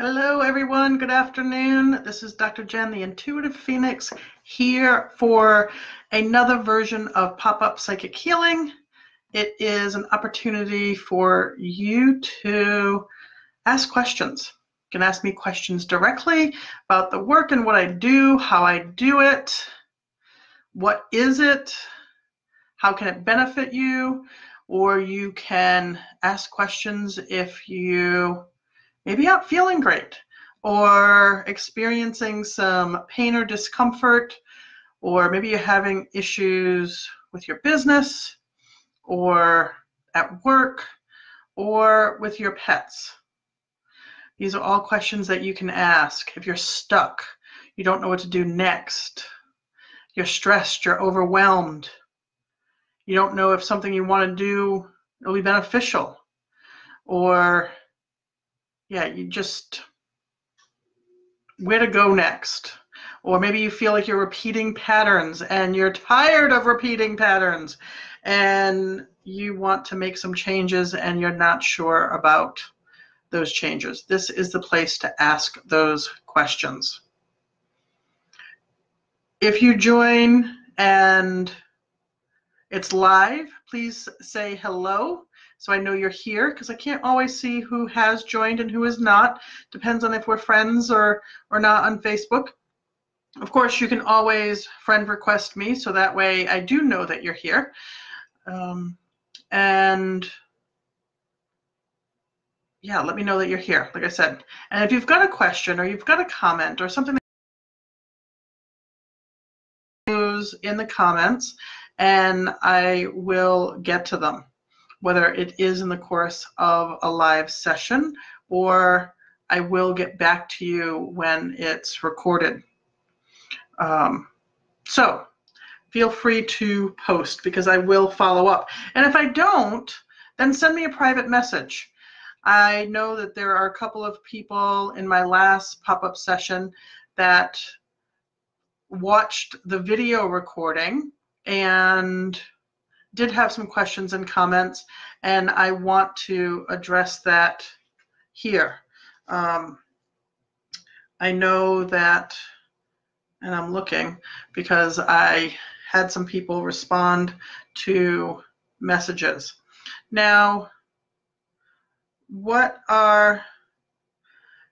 Hello, everyone. Good afternoon. This is Dr. Jenn, the Intuitive Phoenix, here for another version of Pop-Up Psychic Healing. It is an opportunity for you to ask questions. You can ask me questions directly about the work and what I do, how I do it, what is it, how can it benefit you, or you can ask questions if you maybe not feeling great or experiencing some pain or discomfort, or maybe you're having issues with your business or at work or with your pets. These are all questions that you can ask. If you're stuck, you don't know what to do next, you're stressed, you're overwhelmed, you don't know if something you want to do will be beneficial, or you just where to go next. Or maybe you feel like you're repeating patterns and you're tired of repeating patterns and you want to make some changes and you're not sure about those changes. This is the place to ask those questions. If you join and it's live, please say hello so I know you're here, because I can't always see who has joined and who is not. Depends on if we're friends or not on Facebook. Of course, you can always friend request me, so that way I do know that you're here. And yeah, let me know that you're here, like I said. And if you've got a question or you've got a comment or something in the comments, and I will get to them, whether it is in the course of a live session or I will get back to you when it's recorded. So feel free to post, because I will follow up. And if I don't, then send me a private message. I know that there are a couple of people in my last pop-up session that watched the video recording and did have some questions and comments, and I want to address that here. I know that, and I'm looking because I had some people respond to messages. Now, and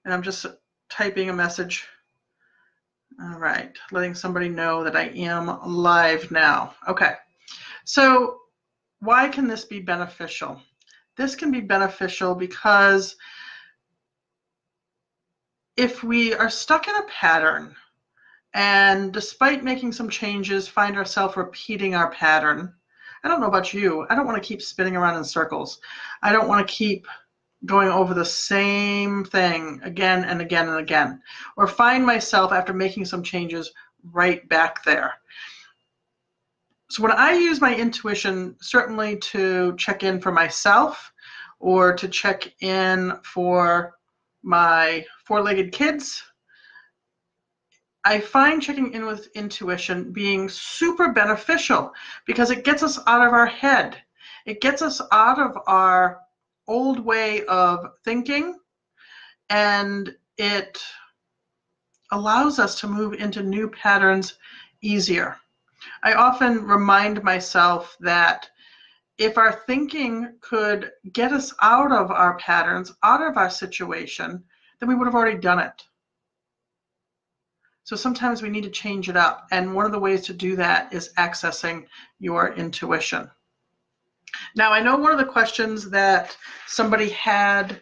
I'm just typing a message. All right, letting somebody know that I am live now. Okay. So why can this be beneficial? This can be beneficial because if we are stuck in a pattern and despite making some changes, find ourselves repeating our pattern, I don't know about you, I don't want to keep spinning around in circles. I don't want to keep going over the same thing again and again and again, or find myself after making some changes right back there. So when I use my intuition, certainly to check in for myself or to check in for my four-legged kids, I find checking in with intuition being super beneficial because it gets us out of our head. It gets us out of our old way of thinking, and it allows us to move into new patterns easier. I often remind myself that if our thinking could get us out of our patterns, out of our situation, then we would have already done it. So sometimes we need to change it up. And one of the ways to do that is accessing your intuition. Now, I know one of the questions that somebody had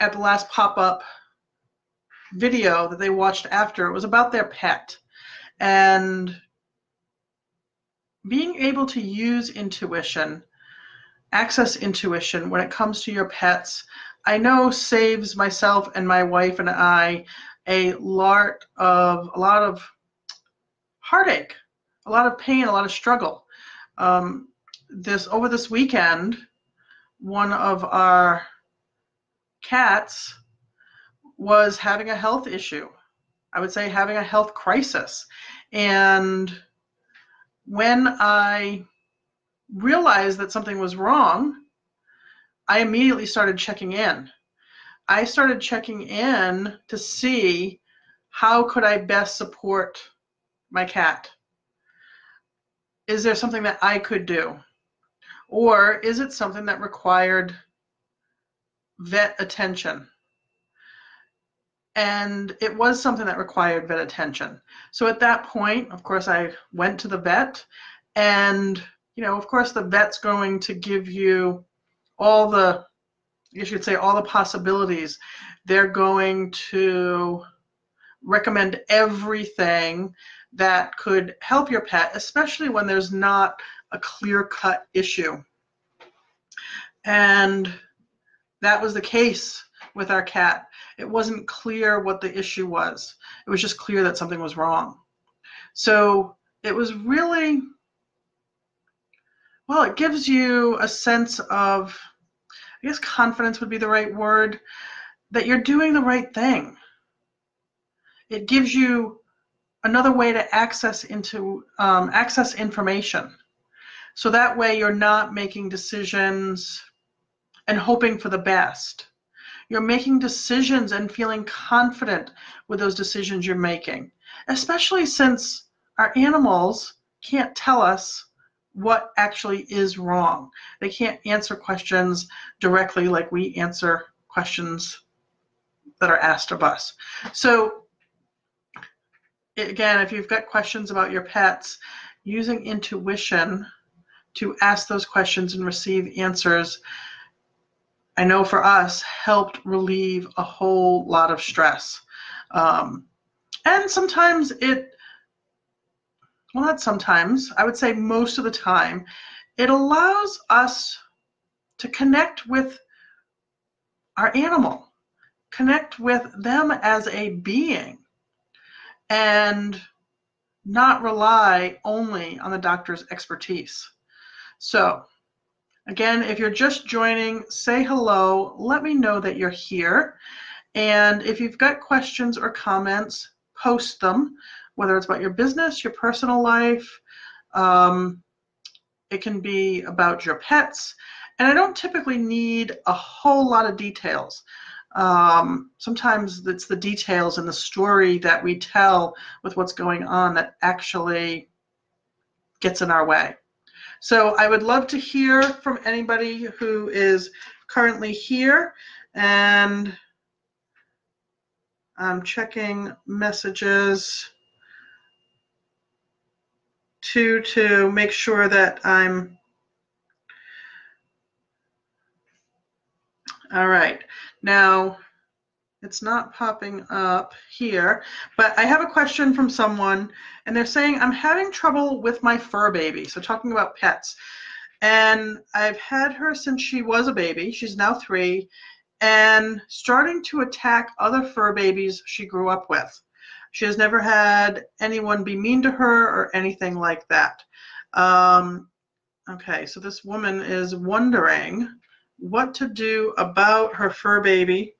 at the last pop-up video that they watched after, it was about their pet. And being able to use intuition, access intuition when it comes to your pets, I know saves myself and my wife and I a lot of heartache, a lot of pain, a lot of struggle. Over this weekend, one of our cats was having a health issue. I would say having a health crisis. And when I realized that something was wrong, I immediately started checking in. I started checking in to see how could I best support my cat. Is there something that I could do? Or is it something that required vet attention? And it was something that required vet attention. So at that point, of course, I went to the vet, and, you know, of course, the vet's going to give you all the, you should say, all the possibilities. They're going to recommend everything that could help your pet, especially when there's not a clear-cut issue. And that was the case with our cat. It wasn't clear what the issue was. It was just clear that something was wrong. So it was really, well, it gives you a sense of, I guess confidence would be the right word, that you're doing the right thing. It gives you another way to access information. So that way you're not making decisions and hoping for the best. You're making decisions and feeling confident with those decisions you're making, especially since our animals can't tell us what actually is wrong. They can't answer questions directly like we answer questions that are asked of us. So again, if you've got questions about your pets, using intuition to ask those questions and receive answers, I know for us, helped relieve a whole lot of stress. And sometimes well, not sometimes, I would say most of the time, it allows us to connect with our animal, connect with them as a being, and not rely only on the doctor's expertise. So, again, if you're just joining, say hello, let me know that you're here. And if you've got questions or comments, post them, whether it's about your business, your personal life. It can be about your pets. And I don't typically need a whole lot of details. Sometimes it's the details and the story that we tell with what's going on that actually gets in our way. So I would love to hear from anybody who is currently here, and I'm checking messages to make sure that I'm all right. Now, it's not popping up here, but I have a question from someone, and they're saying, I'm having trouble with my fur baby. So talking about pets. And I've had her since she was a baby. She's now 3, and starting to attack other fur babies she grew up with. She has never had anyone be mean to her or anything like that. Okay, so this woman is wondering what to do about her fur baby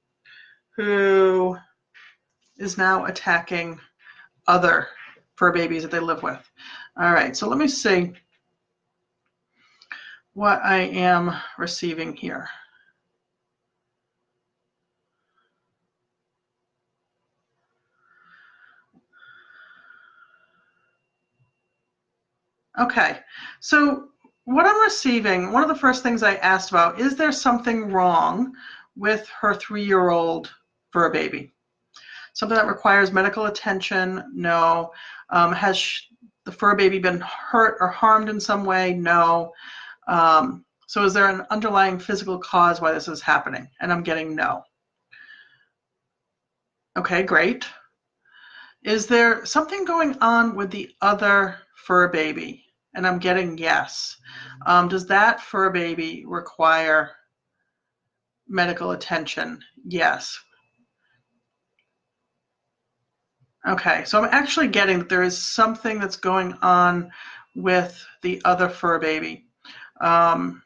who is now attacking other fur babies that they live with. All right, so let me see what I am receiving here. Okay, so what I'm receiving, one of the first things I asked about, is there something wrong with her 3-year-old fur baby? Something that requires medical attention? No. Has the fur baby been hurt or harmed in some way? No. So is there an underlying physical cause why this is happening? And I'm getting no. Okay, great. Is there something going on with the other fur baby? And I'm getting yes. Does that fur baby require medical attention? Yes. Okay, so I'm actually getting that there is something that's going on with the other fur baby. And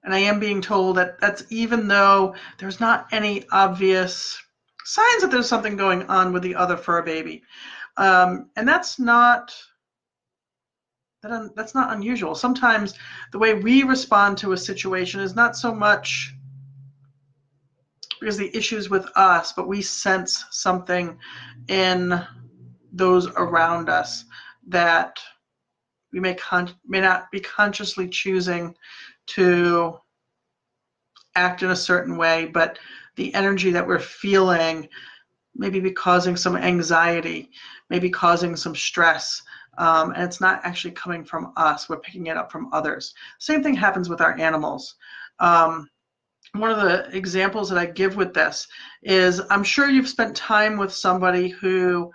I am being told that that's even though there's not any obvious signs that there's something going on with the other fur baby. And that's not that's not unusual. Sometimes the way we respond to a situation is not so much because the issue's with us, but we sense something in those around us that we may not be consciously choosing to act in a certain way, but the energy that we're feeling maybe be causing some anxiety, maybe causing some stress, and it's not actually coming from us. We're picking it up from others. Same thing happens with our animals. One of the examples that I give with this is, I'm sure you've spent time with somebody who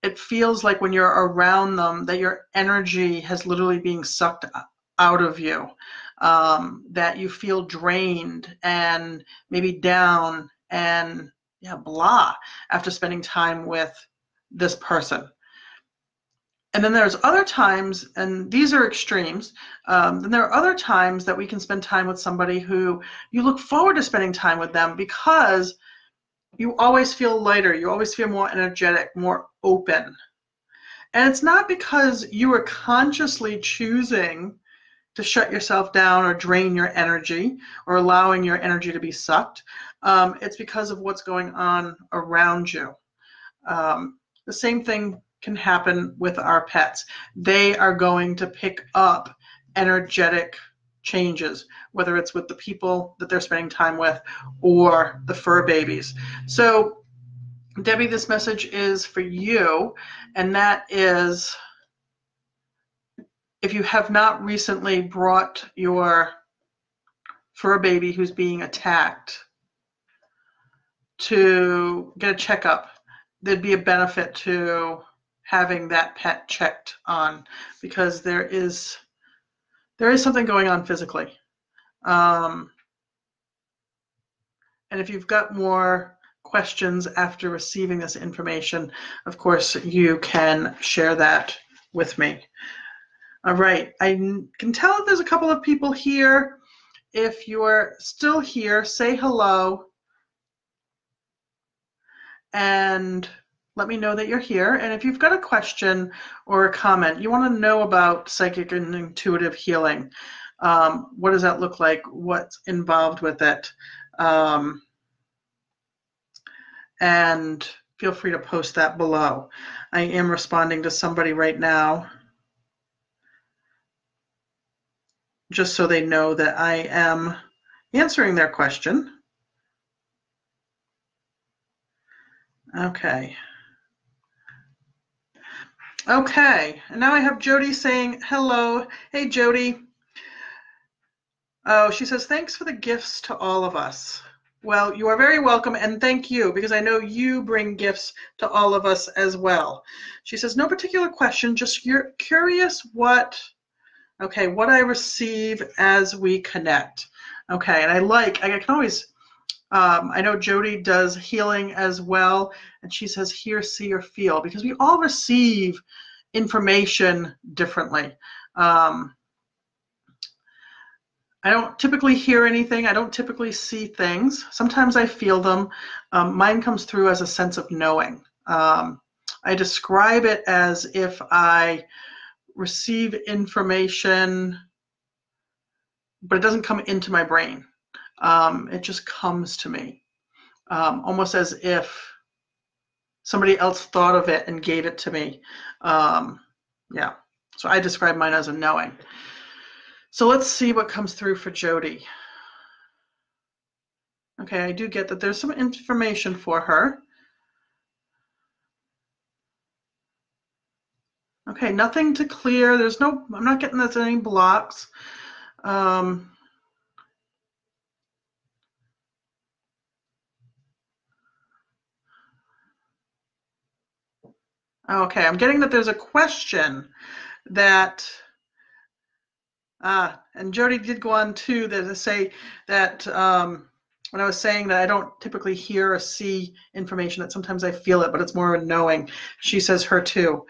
it feels like when you're around them that your energy has literally being sucked out of you, that you feel drained and maybe down and blah after spending time with this person. And then there's other times, and these are extremes, then there are other times that we can spend time with somebody who you look forward to spending time with them because you always feel lighter, you always feel more energetic, more open. And it's not because you are consciously choosing to shut yourself down or drain your energy or allowing your energy to be sucked. It's because of what's going on around you. The same thing can happen with our pets. They are going to pick up energetic changes, whether it's with the people that they're spending time with or the fur babies. So, Debbie, this message is for you, and that is, if you have not recently brought your fur baby who's being attacked to get a checkup, there'd be a benefit to having that pet checked on, because there is something going on physically. And if you've got more questions after receiving this information, of course, you can share that with me. All right, I can tell that there's a couple of people here. If you're still here, say hello and let me know that you're here. And if you've got a question or a comment, you want to know about psychic and intuitive healing, what does that look like? What's involved with it? And feel free to post that below. I am responding to somebody right now, just so they know that I am answering their question. Okay. Okay, and now I have Jody saying hello. Hey, Jody. Oh, she says, thanks for the gifts to all of us. Well, you are very welcome, and thank you, because I know you bring gifts to all of us as well. She says, no particular question, just you're curious what I receive as we connect. Okay, and I can always, I know Jody does healing as well, and she says hear, see, or feel, because we all receive information differently. I don't typically hear anything. I don't typically see things. Sometimes I feel them. Mine comes through as a sense of knowing. I describe it as if I receive information, but it doesn't come into my brain. It just comes to me, almost as if somebody else thought of it and gave it to me. Yeah, so I describe mine as a knowing. So let's see what comes through for Jody. Okay, I do get that there's some information for her. Okay, nothing to clear. I'm not getting there's any blocks. Okay, I'm getting that there's a question that, and Jody did go on too to say that when I was saying that I don't typically hear or see information, that sometimes I feel it, but it's more of a knowing. She says her too.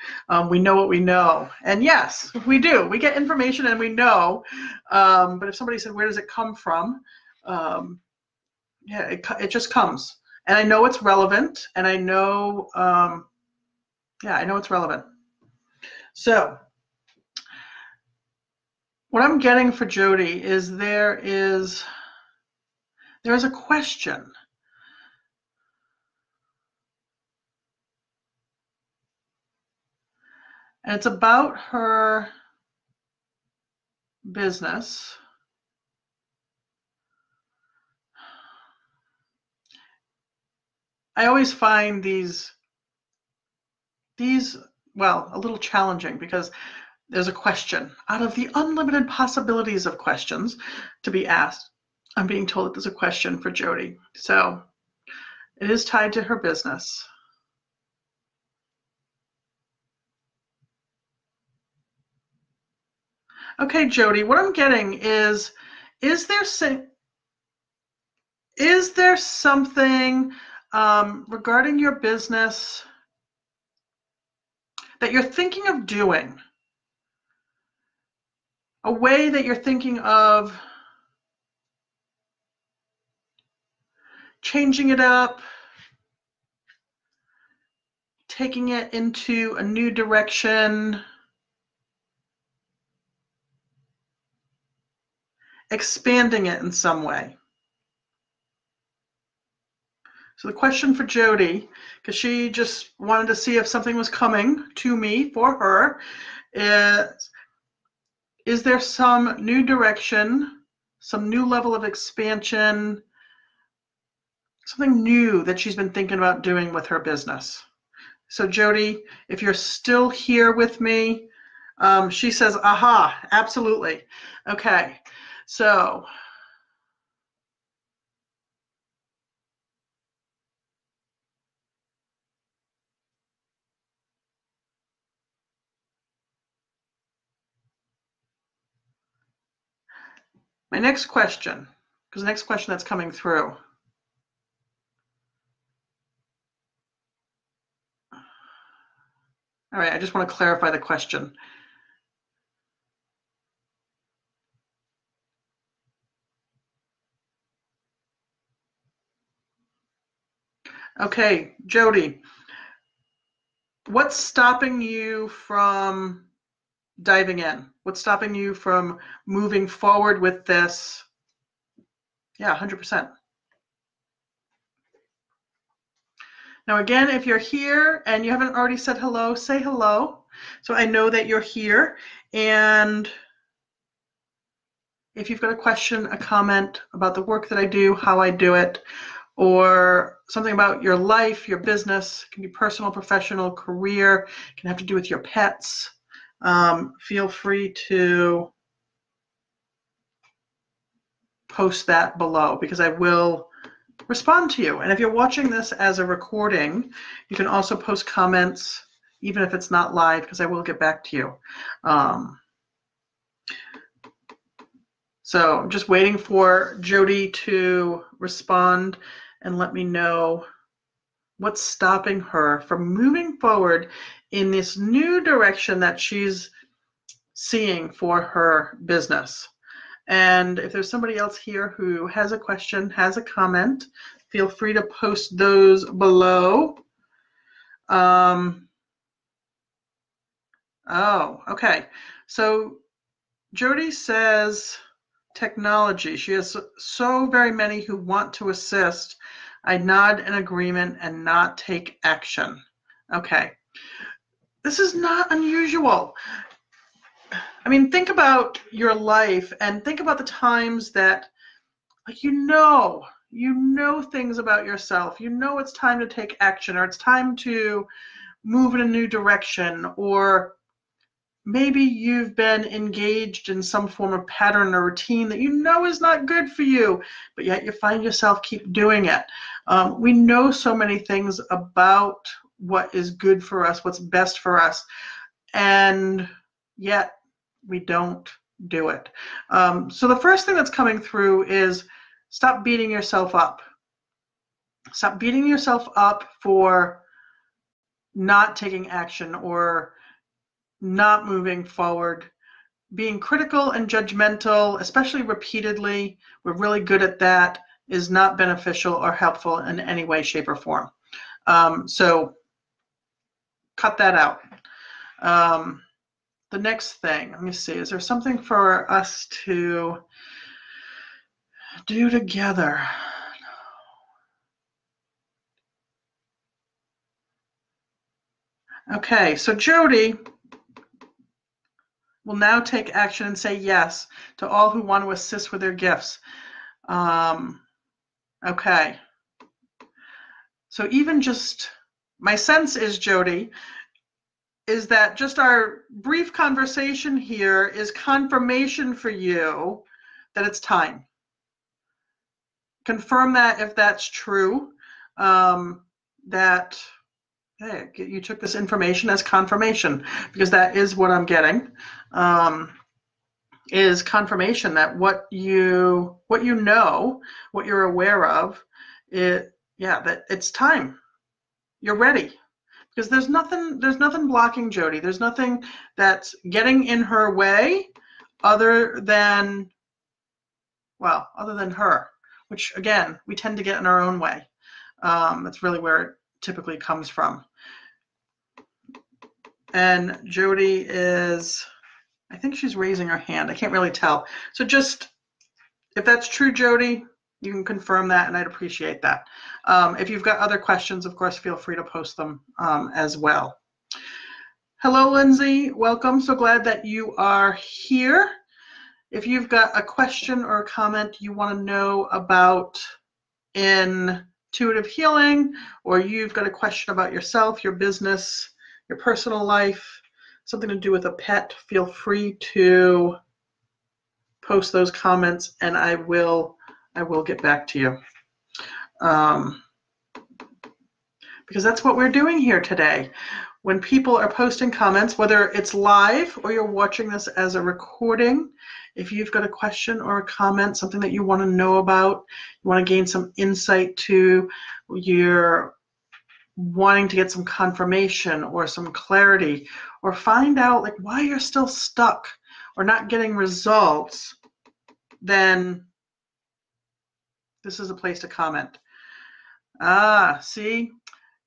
We know what we know. And yes, we do. We get information and we know. But if somebody said, where does it come from? Yeah, it just comes. And I know it's relevant. And I know, I know it's relevant. So What I'm getting for Jody is there is a question. And it's about her business. I always find these, well, a little challenging because there's a question. Out of the unlimited possibilities of questions to be asked, I'm being told that there's a question for Jody. So it is tied to her business. Okay, Jody, what I'm getting is there something regarding your business that you're thinking of doing? A way that you're thinking of changing it up, taking it into a new direction, expanding it in some way. So the question for Jody, because she just wanted to see if something was coming to me for her, is there some new direction, some new level of expansion, something new that she's been thinking about doing with her business? So Jody, if you're still here with me, she says, aha, absolutely. Okay, so my next question, because the next question that's coming through. All right, I just want to clarify the question. Okay, Jody, what's stopping you from diving in? What's stopping you from moving forward with this? Yeah, 100%. Now, again, if you're here and you haven't already said hello, say hello. So I know that you're here. And if you've got a question, a comment about the work that I do, how I do it, or something about your life, your business, it can be personal, professional, career, it can have to do with your pets, feel free to post that below because I will respond to you. And if you're watching this as a recording, you can also post comments, even if it's not live, because I will get back to you. So I'm just waiting for Jody to respond and let me know what's stopping her from moving forward in this new direction that she's seeing for her business. And if there's somebody else here who has a question, has a comment, feel free to post those below. Oh, okay. So Jody says technology. She has so very many who want to assist. I nod in agreement and not take action. Okay. This is not unusual. I mean, think about your life and think about the times that, like, you know things about yourself. You know it's time to take action, or it's time to move in a new direction, or maybe you've been engaged in some form of pattern or routine that you know is not good for you, but yet you find yourself keep doing it. We know so many things about what is good for us, what's best for us, and yet we don't do it. So the first thing that's coming through is stop beating yourself up. Stop beating yourself up for not taking action or not moving forward. Being critical and judgmental, especially repeatedly, we're really good at that, is not beneficial or helpful in any way, shape, or form. So cut that out. the next thing, let me see, is there something for us to do together? Okay, so Jody will now take action and say yes to all who want to assist with their gifts. Okay. So even just, my sense is, Jody, is that just our brief conversation here is confirmation for you that it's time. Confirm that if that's true, that hey, you took this information as confirmation, because that is what I'm getting, is confirmation that what you know, what you're aware of, that it's time. You're ready. Because there's nothing blocking Jody. There's nothing that's getting in her way other than her, which again, we tend to get in our own way. That's really where it typically comes from. And Jody is, I think she's raising her hand. I can't really tell. So just, if that's true, Jody, you can confirm that, and I'd appreciate that. If you've got other questions, of course, feel free to post them as well. Hello, Lindsay. Welcome. So glad that you are here. If you've got a question or a comment you want to know about intuitive healing, or you've got a question about yourself, your business, your personal life, something to do with a pet, feel free to post those comments and I will get back to you. Because that's what we're doing here today. When people are posting comments, whether it's live or you're watching this as a recording, if you've got a question or a comment, something that you want to know about, you want to gain some insight to, you're wanting to get some confirmation or some clarity, or find out like why you're still stuck or not getting results, then this is a place to comment. See?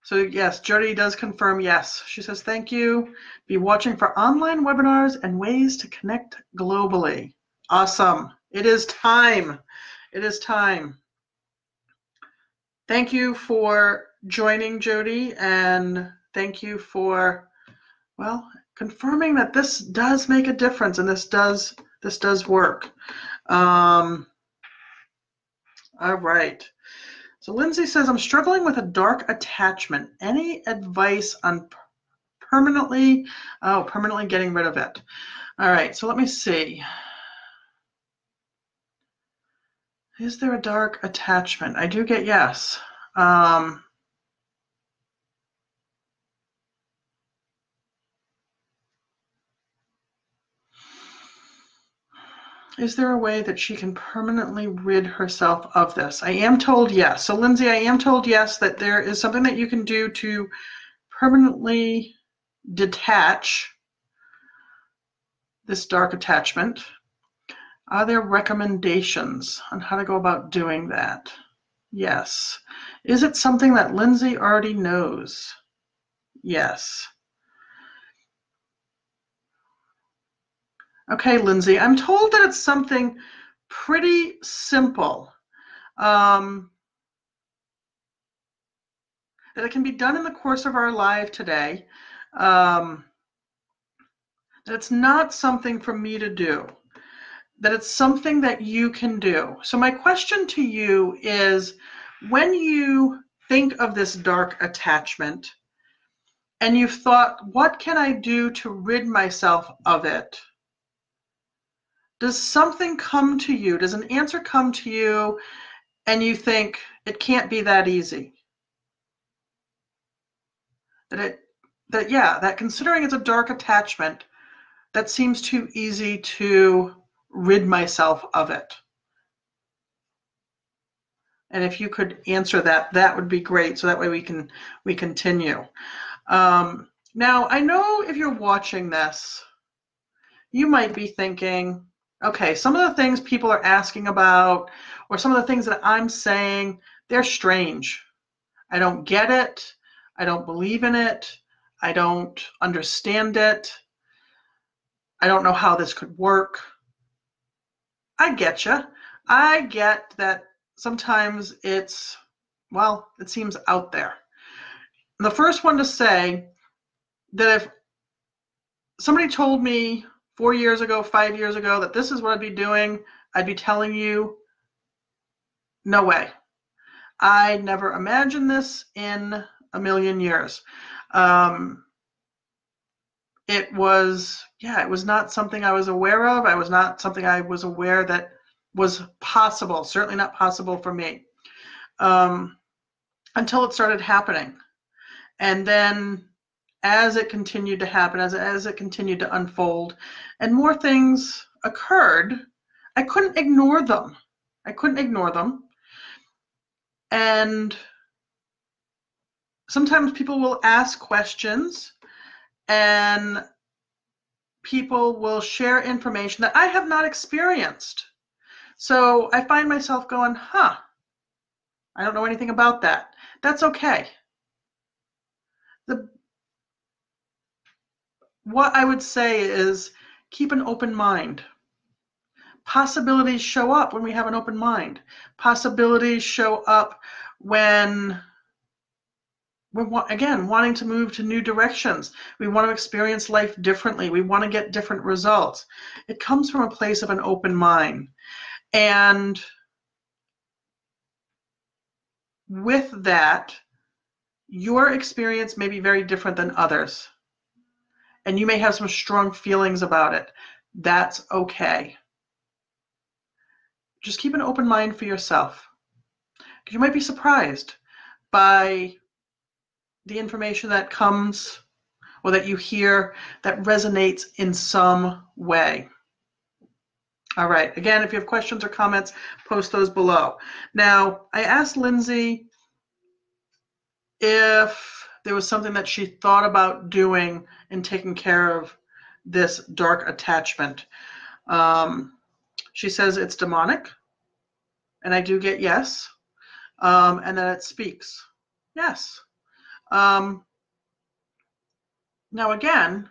So yes, Jody does confirm yes. She says, thank you. Be watching for online webinars and ways to connect globally. Awesome. It is time. It is time. Thank you for joining, Jody, and thank you for, well, confirming that this does make a difference and this does work. All right. So Lindsay says, I'm struggling with a dark attachment. Any advice on permanently getting rid of it? All right, so let me see. Is there a dark attachment? I do get yes. Is there a way that she can permanently rid herself of this? I am told yes. So Lindsay, I am told yes, that there is something that you can do to permanently detach this dark attachment. Are there recommendations on how to go about doing that? Yes. Is it something that Lindsay already knows? Yes. Okay, Lindsay, I'm told that it's something pretty simple. That it can be done in the course of our life today. That it's not something for me to do. That it's something that you can do. So my question to you is, when you think of this dark attachment and you've thought, what can I do to rid myself of it? Does something come to you? Does an answer come to you and you think it can't be that easy? That considering it's a dark attachment, that seems too easy to rid myself of it. And if you could answer that, that would be great. So that way we continue. Now, I know if you're watching this, you might be thinking, okay, some of the things people are asking about, or some of the things that I'm saying, they're strange. I don't get it. I don't believe in it. I don't understand it. I don't know how this could work. I get you. I get that sometimes it's, well, it seems out there. The first one to say that if somebody told me 4 years ago, 5 years ago, that this is what I'd be doing, I'd be telling you, no way. I never imagined this in a million years. It was not something I was aware of. It was not something I was aware that was possible, certainly not possible for me, until it started happening. And then as it continued to happen, as it continued to unfold, and more things occurred, I couldn't ignore them. And sometimes people will ask questions and people will share information that I have not experienced. So I find myself going, I don't know anything about that. That's okay. What I would say is keep an open mind. Possibilities show up when we have an open mind. Possibilities show up when we're, again, wanting to move to new directions. We want to experience life differently. We want to get different results. It comes from a place of an open mind. And with that, your experience may be very different than others. And you may have some strong feelings about it. That's okay. Just keep an open mind for yourself. You might be surprised by the information that comes or that you hear that resonates in some way. All right, again, if you have questions or comments, post those below. Now, I asked Lindsay if there was something that she thought about doing in taking care of this dark attachment. She says it's demonic, and I do get yes, and that it speaks. Yes. Now, again,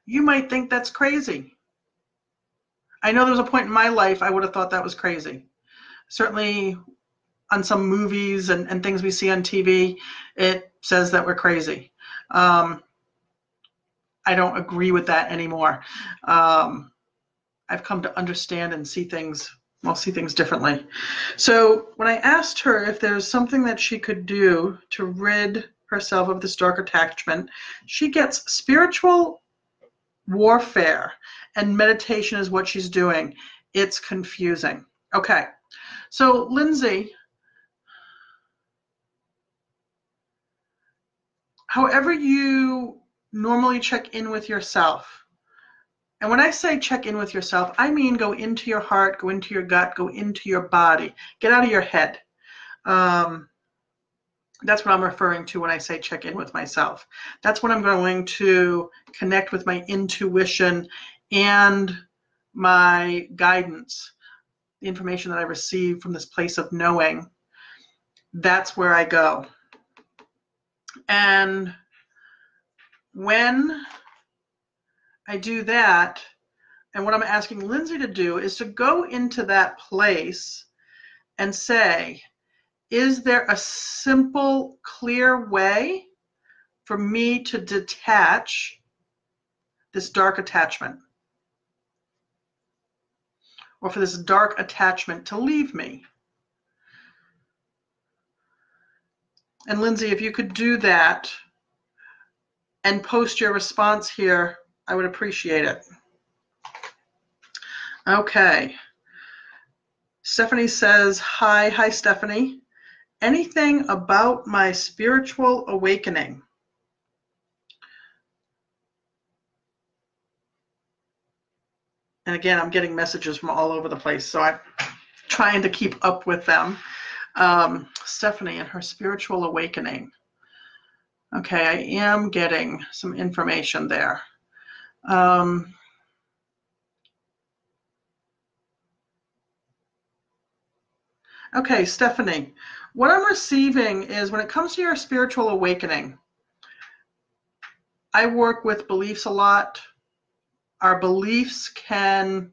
you might think that's crazy. I know there was a point in my life I would have thought that was crazy. Certainly on some movies and things we see on TV, it says that we're crazy. I don't agree with that anymore. I've come to understand and see things differently. So when I asked her if there's something that she could do to rid herself of this dark attachment, she gets spiritual warfare and meditation is what she's doing. It's confusing. Okay, so Lindsay, however you normally check in with yourself, and when I say check in with yourself, I mean go into your heart, go into your gut, go into your body, get out of your head. That's what I'm referring to when I say check in with myself. That's when I'm going to connect with my intuition and my guidance, the information that I receive from this place of knowing. That's where I go. And when I do that, and what I'm asking Lindsay to do is to go into that place and say, is there a simple, clear way for me to detach this dark attachment? Or for this dark attachment to leave me? And Lindsay, if you could do that and post your response here, I would appreciate it. Okay. Stephanie says, hi Stephanie. Anything about my spiritual awakening? And again, I'm getting messages from all over the place, so I'm trying to keep up with them. Stephanie and her spiritual awakening. Okay, I am getting some information there. Okay, Stephanie, what I'm receiving is when it comes to your spiritual awakening, I work with beliefs a lot. Our beliefs can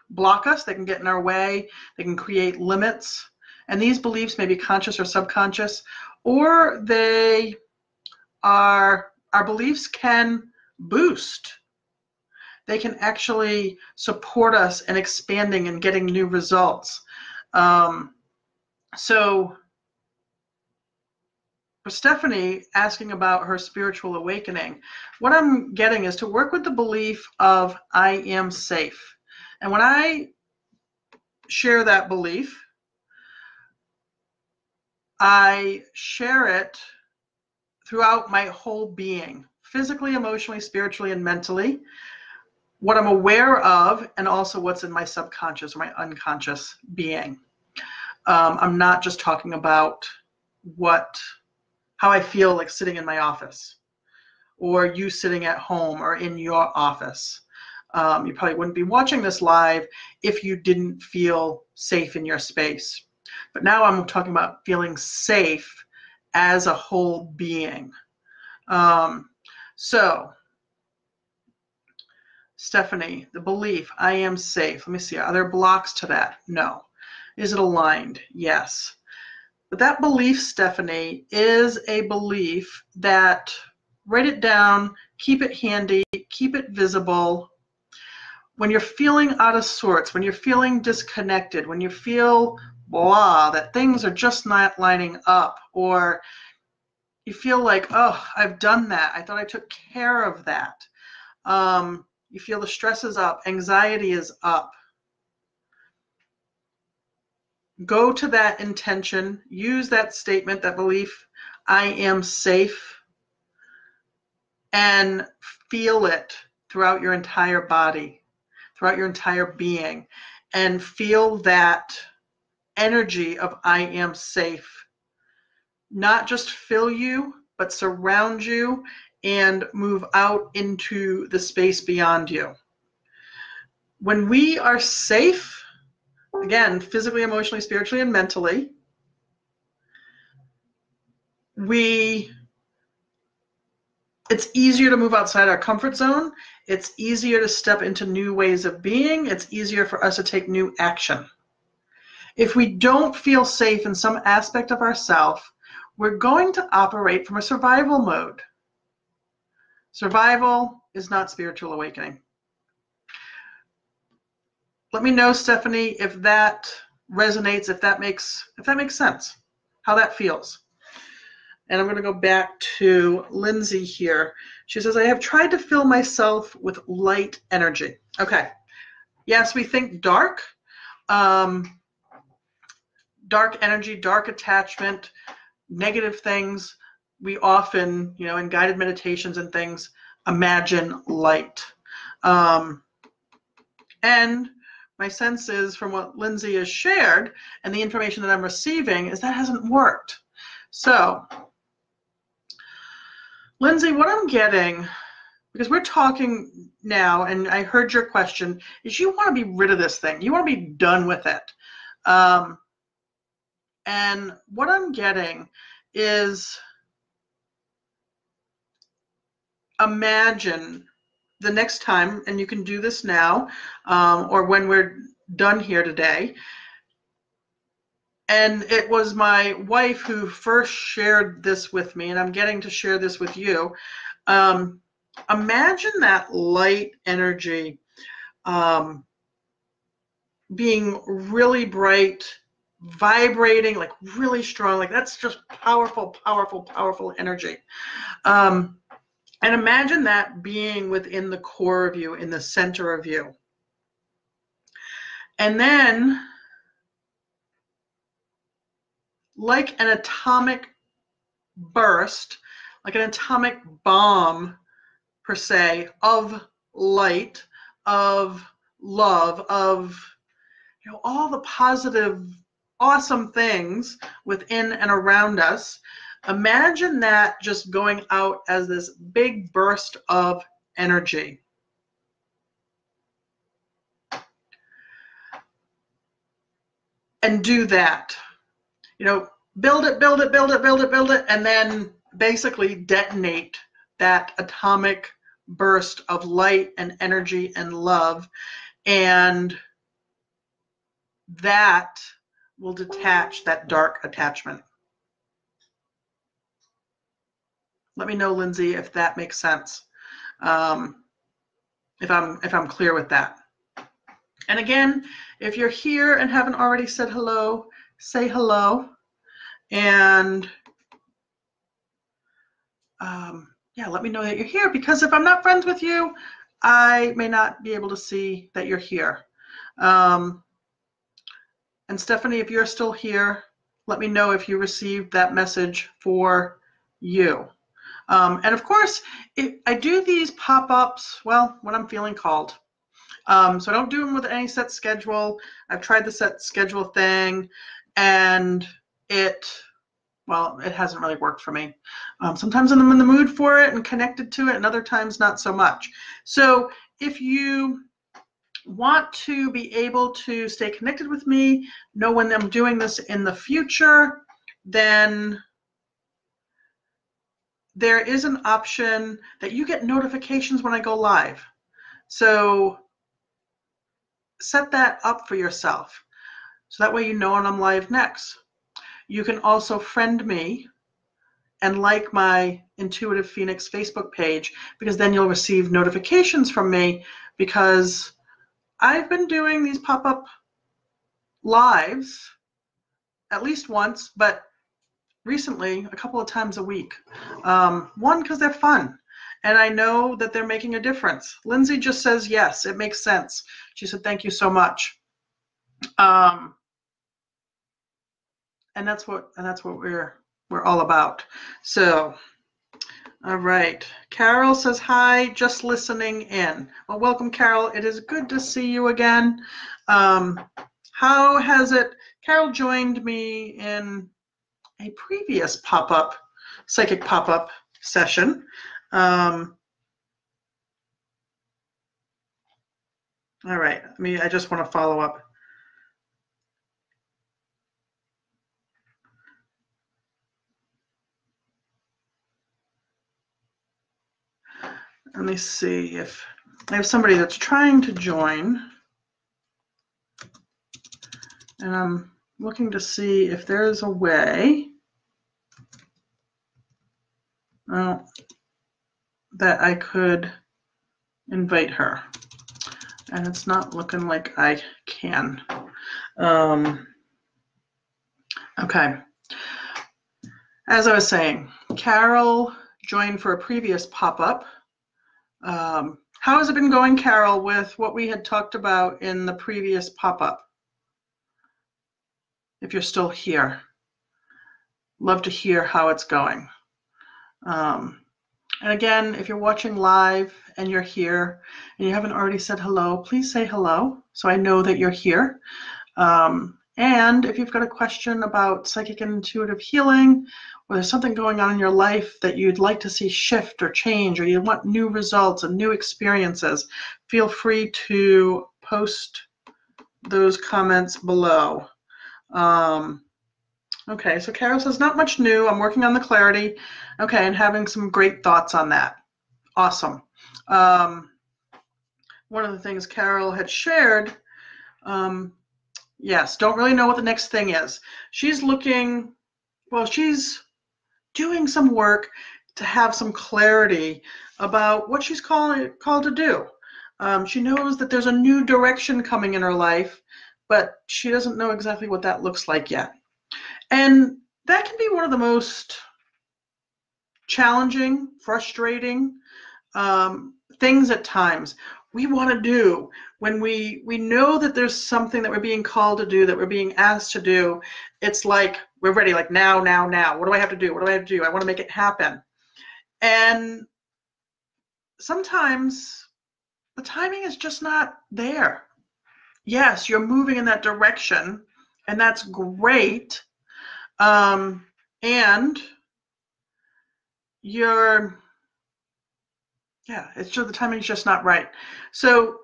block us, they can get in our way, they can create limits. And these beliefs may be conscious or subconscious, or our beliefs can boost. They can actually support us in expanding and getting new results. So for Stephanie asking about her spiritual awakening, what I'm getting is to work with the belief of I am safe. And when I share that belief, I share it throughout my whole being, physically, emotionally, spiritually, and mentally, what I'm aware of, and also what's in my subconscious or my unconscious being. I'm not just talking about how I feel like sitting in my office, or you sitting at home or in your office. You probably wouldn't be watching this live if you didn't feel safe in your space. But now I'm talking about feeling safe as a whole being. So, Stephanie, the belief, I am safe. Let me see, are there blocks to that? No. Is it aligned? Yes. But that belief, Stephanie, is a belief that, write it down, keep it handy, keep it visible. When you're feeling out of sorts, when you're feeling disconnected, when you feel blah, that things are just not lining up, or you feel like, oh, I've done that. I thought I took care of that. You feel the stress is up, anxiety is up. Go to that intention, use that statement, that belief, I am safe, and feel it throughout your entire body, throughout your entire being, and feel that energy of I am safe. Not just fill you, but surround you and move out into the space beyond you. When we are safe, again, physically, emotionally, spiritually, and mentally, it's easier to move outside our comfort zone. It's easier to step into new ways of being. It's easier for us to take new action. If we don't feel safe in some aspect of ourselves, we're going to operate from a survival mode. Survival is not spiritual awakening. Let me know, Stephanie, if that resonates, if that makes sense, how that feels. And I'm going to go back to Lindsay here. She says, I have tried to fill myself with light energy. Okay. Yes, we think dark. Dark energy, dark attachment, negative things. We often, in guided meditations and things, imagine light. And my sense is, from what Lindsay has shared and the information that I'm receiving, is that hasn't worked. So, Lindsay, what I'm getting, because we're talking now, and I heard your question, is you want to be rid of this thing. You want to be done with it. And what I'm getting is, imagine the next time, and you can do this now, or when we're done here today. And it was my wife who first shared this with me, and I'm getting to share this with you. Imagine that light energy being really bright, vibrating, like really strong, like that's just powerful, powerful, powerful energy. And imagine that being within the core of you, in the center of you. And then, like an atomic burst, like an atomic bomb, per se, of light, of love, of all the positive, awesome things within and around us. Imagine that just going out as this big burst of energy. And do that. Build it, build it, build it, build it, build it, and then basically detonate that atomic burst of light and energy and love, and that will detach that dark attachment. Let me know, Lindsay, if that makes sense. If I'm clear with that. And again, if you're here and haven't already said hello, say hello. And yeah, let me know that you're here, because if I'm not friends with you, I may not be able to see that you're here. And Stephanie, if you're still here, let me know if you received that message for you. And of course, I do these pop-ups, well, when I'm feeling called. So I don't do them with any set schedule. I've tried the set schedule thing, and it hasn't really worked for me. Sometimes I'm in the mood for it and connected to it, and other times not so much. So if you want to be able to stay connected with me, know when I'm doing this in the future, then there is an option that you get notifications when I go live. So set that up for yourself, so that way you know when I'm live next. You can also friend me and like my Intuitive Phoenix Facebook page, because then you'll receive notifications from me, because I've been doing these pop-up lives at least once, but recently a couple of times a week. One, because they're fun, and I know that they're making a difference. Lindsay just says yes, it makes sense. She said thank you so much. And that's what we're all about. So, all right. Carol says hi, just listening in. Well, welcome, Carol. It is good to see you again. How has it? Carol joined me in a previous pop-up, psychic pop-up session. All right. I just want to follow up. Let me see if I have somebody that's trying to join, and I'm looking to see if there's a way that I could invite her, and it's not looking like I can. Okay. As I was saying, Carol joined for a previous pop-up. How has it been going, Carol, with what we had talked about in the previous pop-up? If you're still here, love to hear how it's going. And again, if you're watching live and you're here and you haven't already said hello, please say hello so I know that you're here. And if you've got a question about psychic and intuitive healing, or there's something going on in your life that you'd like to see shift or change, or you want new results and new experiences, feel free to post those comments below. Okay, so Carol says, not much new. I'm working on the clarity. Okay, and having some great thoughts on that. Awesome. One of the things Carol had shared, yes, don't really know what the next thing is. She's looking, well, she's doing some work to have some clarity about what she's called to do. She knows that there's a new direction coming in her life, but she doesn't know exactly what that looks like yet. And that can be one of the most challenging, frustrating things at times. We want to do when we know that there's something that we're being called to do, that we're being asked to do. It's like we're ready, like now. What do I have to do? What do I have to do? I want to make it happen. And sometimes the timing is just not there. Yes, you're moving in that direction, and that's great. And it's just the timing is just not right. So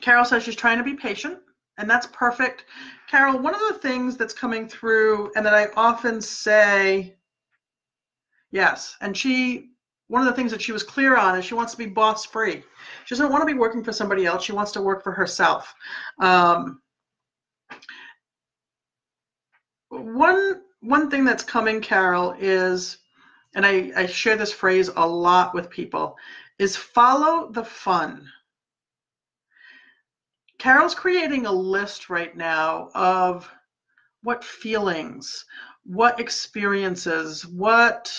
Carol says she's trying to be patient, and that's perfect. Carol, one of the things that's coming through, and that I often say, yes, and she one of the things that she was clear on is she wants to be boss free. She doesn't want to be working for somebody else. She wants to work for herself. One thing that's coming, Carol, is, and I share this phrase a lot with people, is follow the fun. Carol's creating a list right now of what feelings, what experiences, what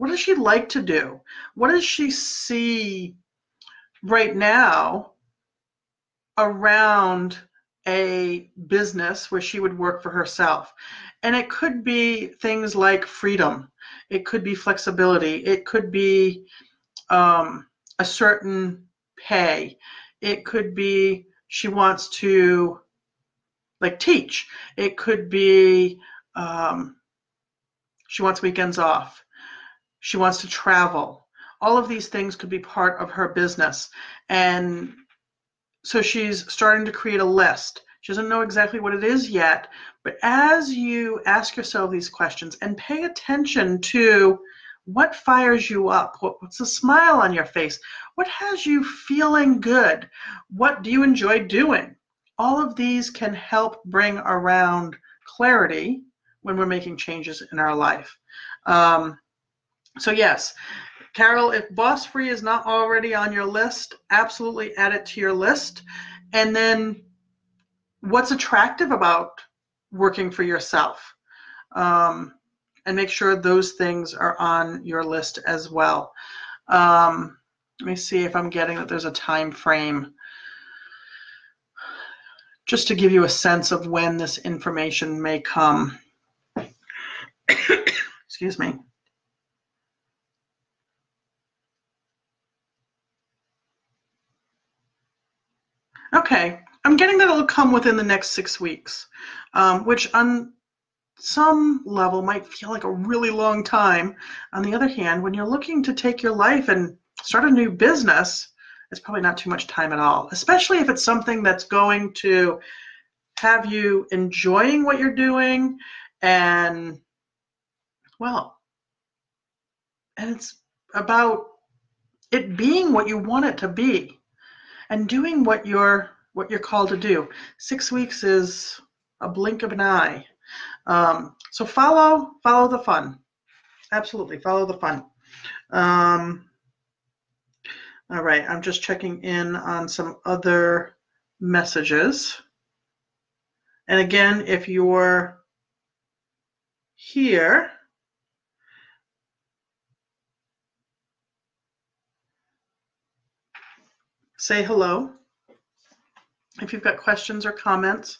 does she like to do? What does she see right now around a business where she would work for herself? And it could be things like freedom. It could be flexibility. It could be a certain pay. It could be she wants to teach. It could be she wants weekends off. She wants to travel. All of these things could be part of her business. And so she's starting to create a list. She doesn't know exactly what it is yet, but as you ask yourself these questions and pay attention to what fires you up, what's a smile on your face, what has you feeling good, what do you enjoy doing? All of these can help bring around clarity when we're making changes in our life. So yes, Carol, if Boss Free is not already on your list, absolutely add it to your list. And then what's attractive about working for yourself? And make sure those things are on your list as well. Let me see if I'm getting that there's a time frame, just to give you a sense of when this information may come. Excuse me. Okay, I'm getting that it'll come within the next 6 weeks, which on some level might feel like a really long time. On the other hand, when you're looking to take your life and start a new business, it's probably not too much time at all, especially if it's something that's going to have you enjoying what you're doing and, well, and it's about it being what you want it to be and doing what you're called to do. 6 weeks is a blink of an eye. So follow the fun. Absolutely, follow the fun. All right, I'm just checking in on some other messages. And again, if you're here, say hello. If you've got questions or comments,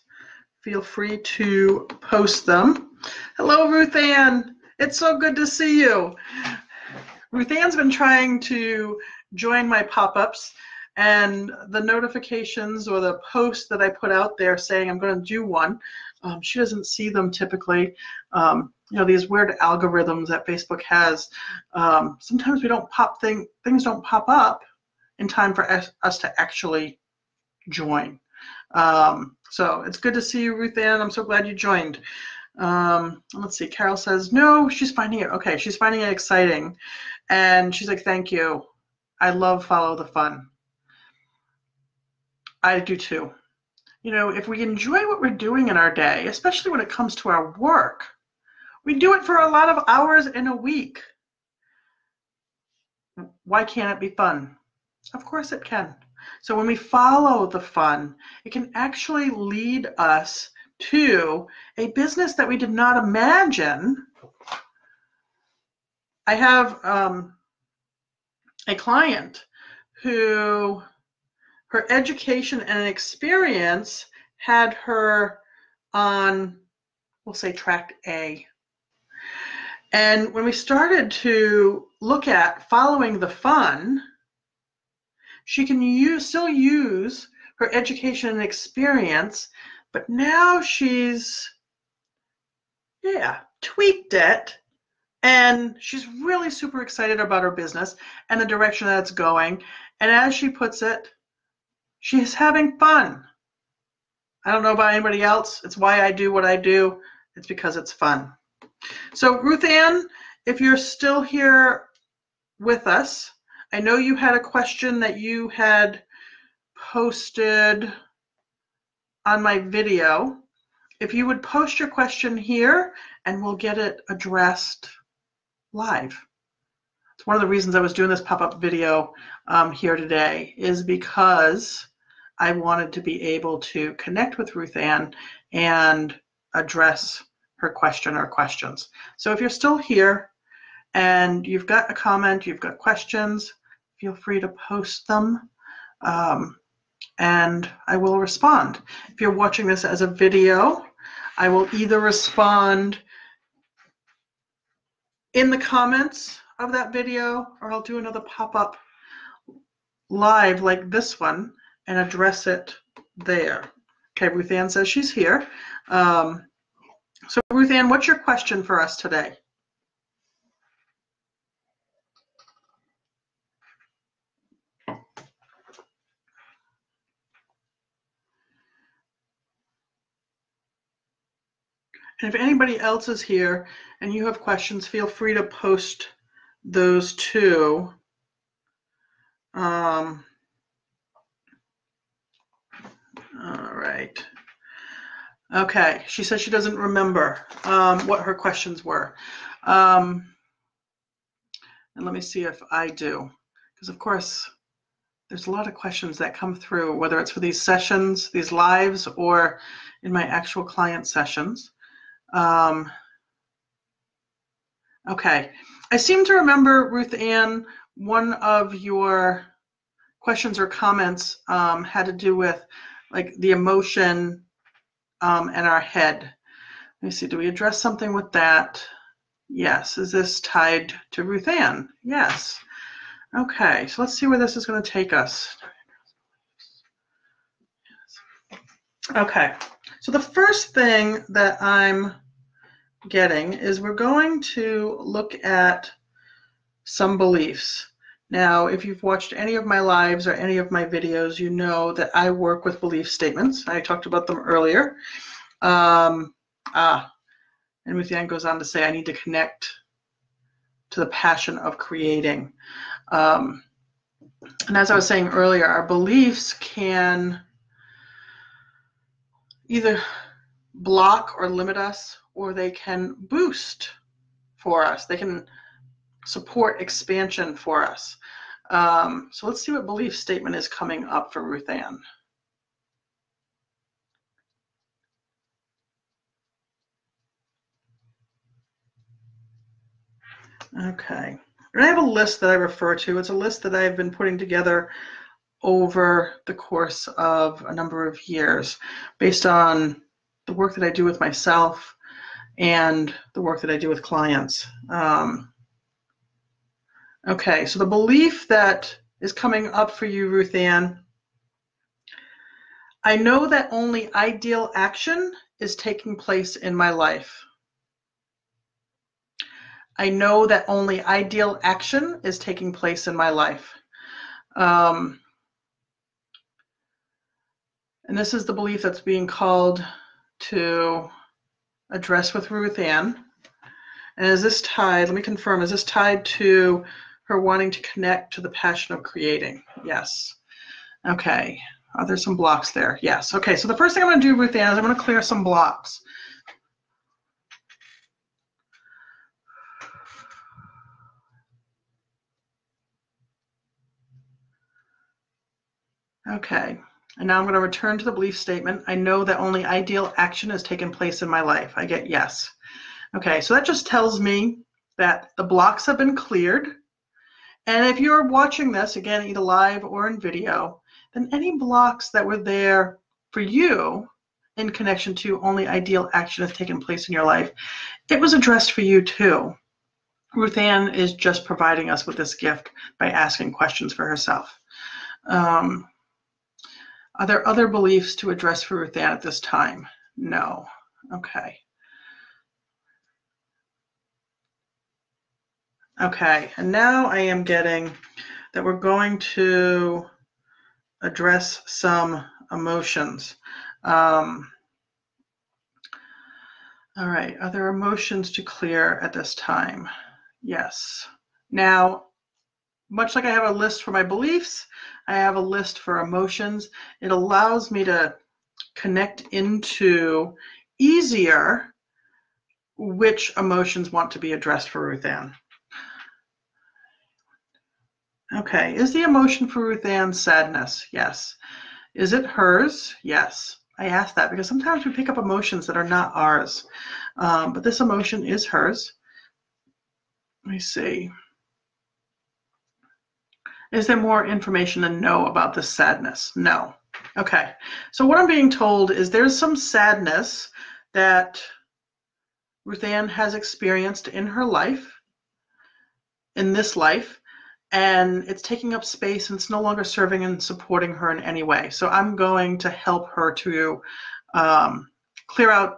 feel free to post them. Hello, Ruth Ann. It's so good to see you. Ruth Ann's been trying to join my pop-ups, and the notifications or the posts that I put out there saying I'm going to do one, she doesn't see them typically. You know, these weird algorithms that Facebook has, sometimes we don't things don't pop up in time for us to actually join. So it's good to see you, Ruth Ann. I'm so glad you joined. Let's see, Carol says, no, she's finding it, okay, she's finding it exciting. And she's like, thank you. I love Follow the Fun. I do too. You know, if we enjoy what we're doing in our day, especially when it comes to our work, we do it for a lot of hours in a week. Why can't it be fun? Of course it can. So when we follow the fun, it can actually lead us to a business that we did not imagine. I have a client who her education and experience had her on, we'll say, track A. And when we started to look at following the fun, she can still use her education and experience, but now she's, tweaked it, and she's really super excited about her business and the direction that it's going. And as she puts it, she's having fun. I don't know about anybody else. It's why I do what I do. It's because it's fun. So Ruth Ann, if you're still here, with us. I know you had a question that you had posted on my video. If you would post your question here and we'll get it addressed live. It's one of the reasons I was doing this pop-up video here today, is because I wanted to be able to connect with Ruth Ann and address her question or questions. So if you're still here and you've got a comment, you've got questions, feel free to post them and I will respond. If you're watching this as a video, I will either respond in the comments of that video, or I'll do another pop-up live like this one and address it there. Okay, Ruth Ann says she's here. So Ruth Ann, what's your question for us today? And if anybody else is here and you have questions, feel free to post those too. All right. Okay, she says she doesn't remember what her questions were. And let me see if I do, because of course, there's a lot of questions that come through, whether it's for these sessions, these lives, or in my actual client sessions. Okay, I seem to remember, Ruth Ann, one of your questions or comments had to do with like the emotion and our head. Let me see, do we address something with that? Yes, is this tied to Ruth Ann? Yes. Okay, so let's see where this is going to take us. Okay, so the first thing that I'm getting is we're going to look at some beliefs. Now, if you've watched any of my lives or any of my videos, you know that I work with belief statements. I talked about them earlier. And Ruth Ann goes on to say, I need to connect to the passion of creating. And as I was saying earlier, our beliefs can either block or limit us, or they can boost for us. They can support expansion for us. So let's see what belief statement is coming up for Ruth Ann. Okay, and I have a list that I refer to. It's a list that I've been putting together over the course of a number of years based on the work that I do with myself and the work that I do with clients. Okay, so the belief that is coming up for you, Ruth Ann, I know that only ideal action is taking place in my life. I know that only ideal action is taking place in my life. And this is the belief that's being called to address with Ruth Ann. And is this tied, let me confirm, is this tied to her wanting to connect to the passion of creating? Yes. Okay. Are there some blocks there? Yes. Okay, so the first thing I'm going to do, Ruth Ann, is I'm going to clear some blocks. Okay, and now I'm going to return to the belief statement. I know that only ideal action has taken place in my life. I get yes. Okay, so that just tells me that the blocks have been cleared. And if you're watching this, again, either live or in video, then any blocks that were there for you in connection to only ideal action has taken place in your life, it was addressed for you too. Ruth Ann is just providing us with this gift by asking questions for herself. Are there other beliefs to address for Ruth Ann at this time? No. Okay. Okay, and now I am getting that we're going to address some emotions. All right, are there emotions to clear at this time? Yes. Now, much like I have a list for my beliefs, I have a list for emotions. It allows me to connect into easier which emotions want to be addressed for Ruth Ann. Okay, is the emotion for Ruth Ann sadness? Yes. Is it hers? Yes. I ask that because sometimes we pick up emotions that are not ours, but this emotion is hers. Let me see. Is there more information to know about this sadness? No. Okay, so what I'm being told is there's some sadness that Ruth Ann has experienced in her life, in this life, and it's taking up space and it's no longer serving and supporting her in any way. So I'm going to help her to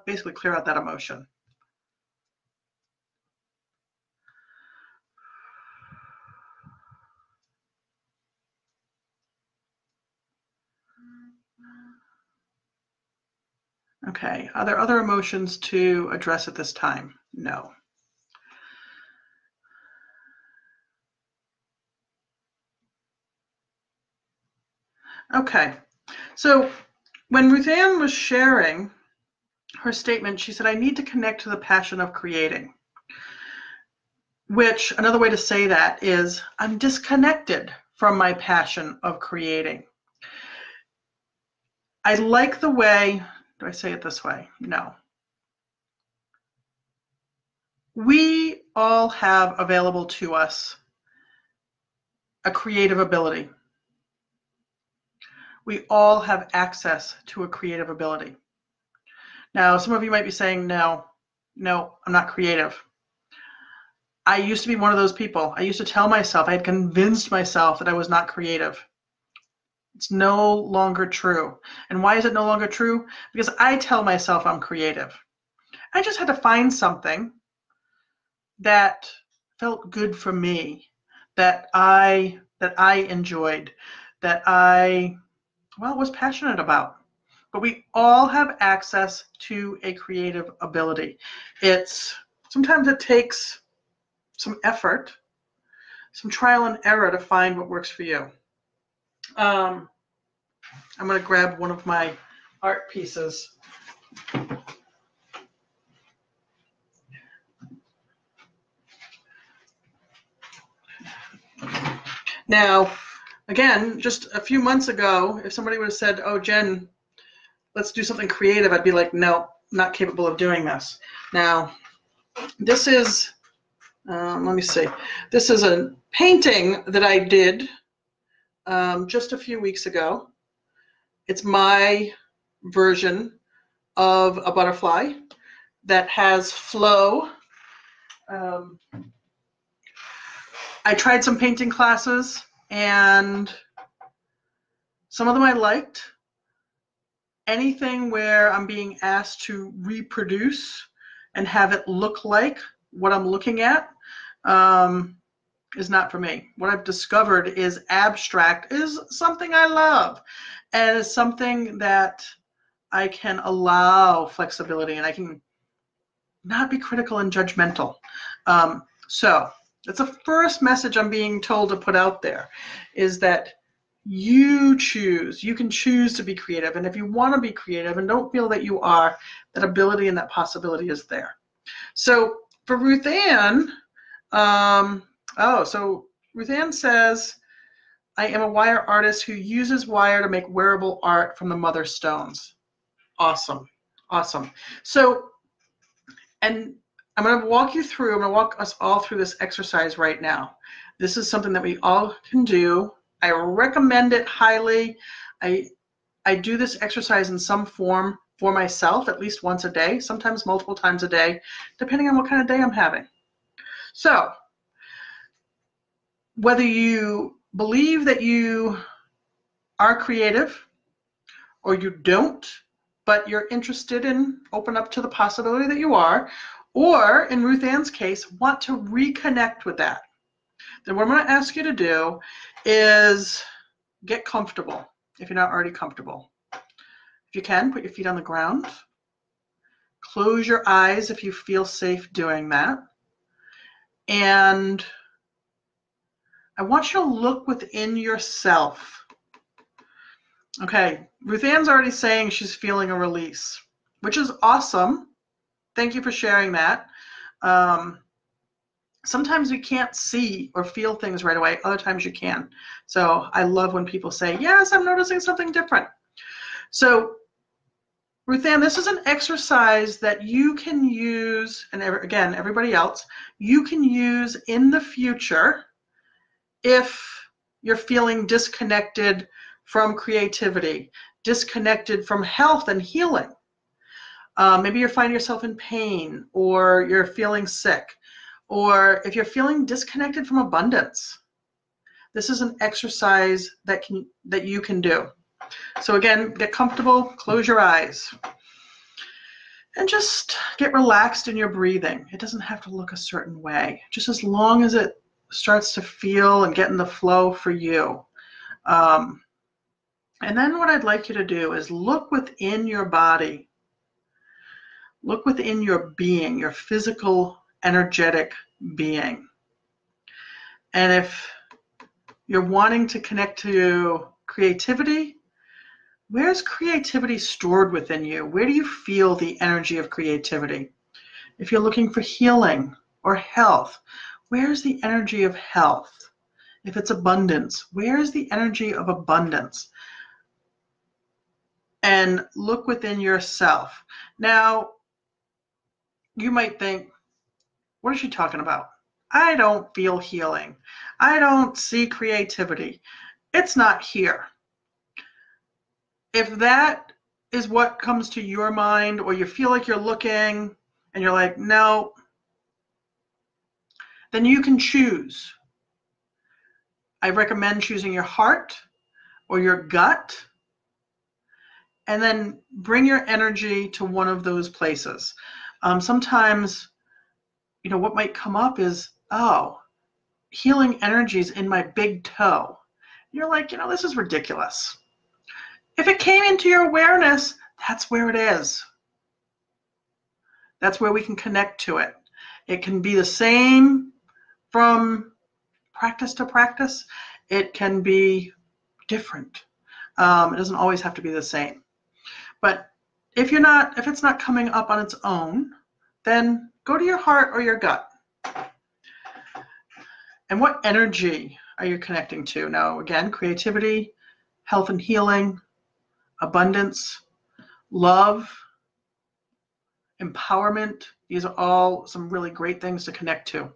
basically clear out that emotion. Okay, are there other emotions to address at this time? No. Okay, so when Ruth Ann was sharing her statement, she said, I need to connect to the passion of creating, which another way to say that is I'm disconnected from my passion of creating. I like the way, do I say it this way? No. We all have available to us a creative ability. We all have access to a creative ability. Now, some of you might be saying, no, I'm not creative. I used to be one of those people. I used to tell myself, I had convinced myself that I was not creative. It's no longer true. And why is it no longer true? Because I tell myself I'm creative. I just had to find something that felt good for me, that I enjoyed, that I was passionate about. But we all have access to a creative ability. Sometimes it takes some effort, some trial and error to find what works for you. I'm going to grab one of my art pieces. Now, again, just a few months ago, if somebody would have said, oh, Jen, let's do something creative, I'd be like, no, not capable of doing this. Now, this is, let me see, this is a painting that I did just a few weeks ago. It's my version of a butterfly that has flow. I tried some painting classes, and some of them I liked. Anything where I'm being asked to reproduce and have it look like what I'm looking at is not for me. What I've discovered is abstract is something I love, and it's something that I can allow flexibility, and I can not be critical and judgmental. So that's the first message I'm being told to put out there, is that you can choose to be creative. And if you want to be creative and don't feel that you are, that ability and that possibility is there. So for Ruth Ann, so Ruth Ann says, I am a wire artist who uses wire to make wearable art from the mother stones. Awesome. So, and I'm going to walk us all through this exercise right now. This is something that we all can do. I recommend it highly. I do this exercise in some form for myself at least once a day, sometimes multiple times a day, depending on what kind of day I'm having. So, whether you believe that you are creative or you don't, but you're interested in open up to the possibility that you are, or in Ruth Ann's case, want to reconnect with that, then what I'm going to ask you to do is get comfortable if you're not already comfortable. If you can, put your feet on the ground. Close your eyes if you feel safe doing that. And I want you to look within yourself. Okay, Ruth Ann's already saying she's feeling a release, which is awesome. Thank you for sharing that. Sometimes we can't see or feel things right away. Other times you can. So I love when people say, yes, I'm noticing something different. So Ruth Ann, this is an exercise that you can use, and again, everybody else, you can use in the future if you're feeling disconnected from creativity, disconnected from health and healing. Maybe you're finding yourself in pain, or you're feeling sick, or if you're feeling disconnected from abundance. This is an exercise that you can do. So again, get comfortable, close your eyes, and just get relaxed in your breathing. It doesn't have to look a certain way, just as long as it starts to feel and get in the flow for you. And then what I'd like you to do is look within your body. Look within your being, your physical, energetic being. And if you're wanting to connect to creativity, where's creativity stored within you? Where do you feel the energy of creativity? If you're looking for healing or health, where's the energy of health? If it's abundance, where's the energy of abundance? And look within yourself. Now, you might think, what is she talking about? I don't feel healing. I don't see creativity. It's not here. If that is what comes to your mind, or you feel like you're looking and you're like, no, then you can choose. I recommend choosing your heart or your gut, and then bring your energy to one of those places. Sometimes, what might come up is, oh, healing energies in my big toe. You're like, this is ridiculous. If it came into your awareness, that's where it is. That's where we can connect to it. It can be the same from practice to practice. It can be different. It doesn't always have to be the same. But if it's not coming up on its own, then go to your heart or your gut. And what energy are you connecting to? Now, again, creativity, health and healing, abundance, love, empowerment. These are all some really great things to connect to.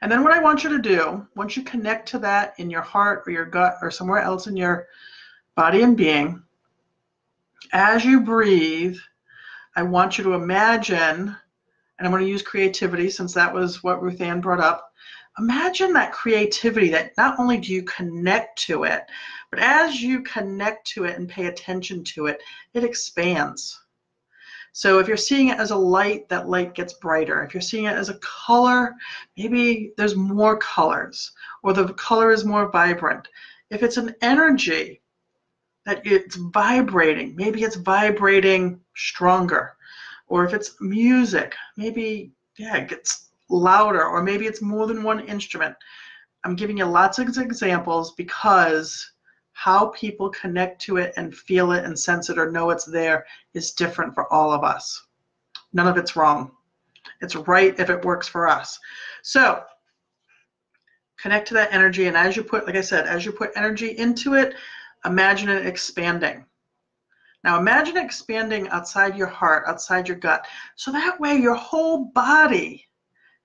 And then what I want you to do, once you connect to that in your heart or your gut or somewhere else in your body and being, as you breathe, I want you to imagine, and I'm going to use creativity since that was what Ruth Ann brought up. Imagine that creativity, that not only do you connect to it, but as you connect to it and pay attention to it, it expands. So if you're seeing it as a light, that light gets brighter. If you're seeing it as a color, maybe there's more colors, or the color is more vibrant. If it's an energy that it's vibrating, maybe it's vibrating stronger. Or if it's music, maybe, it gets louder, or maybe it's more than one instrument. I'm giving you lots of examples because how people connect to it and feel it and sense it or know it's there is different for all of us. None of it's wrong. It's right if it works for us. So connect to that energy, and as you put, like I said, as you put energy into it, imagine it expanding. Now imagine expanding outside your heart, outside your gut, so that way your whole body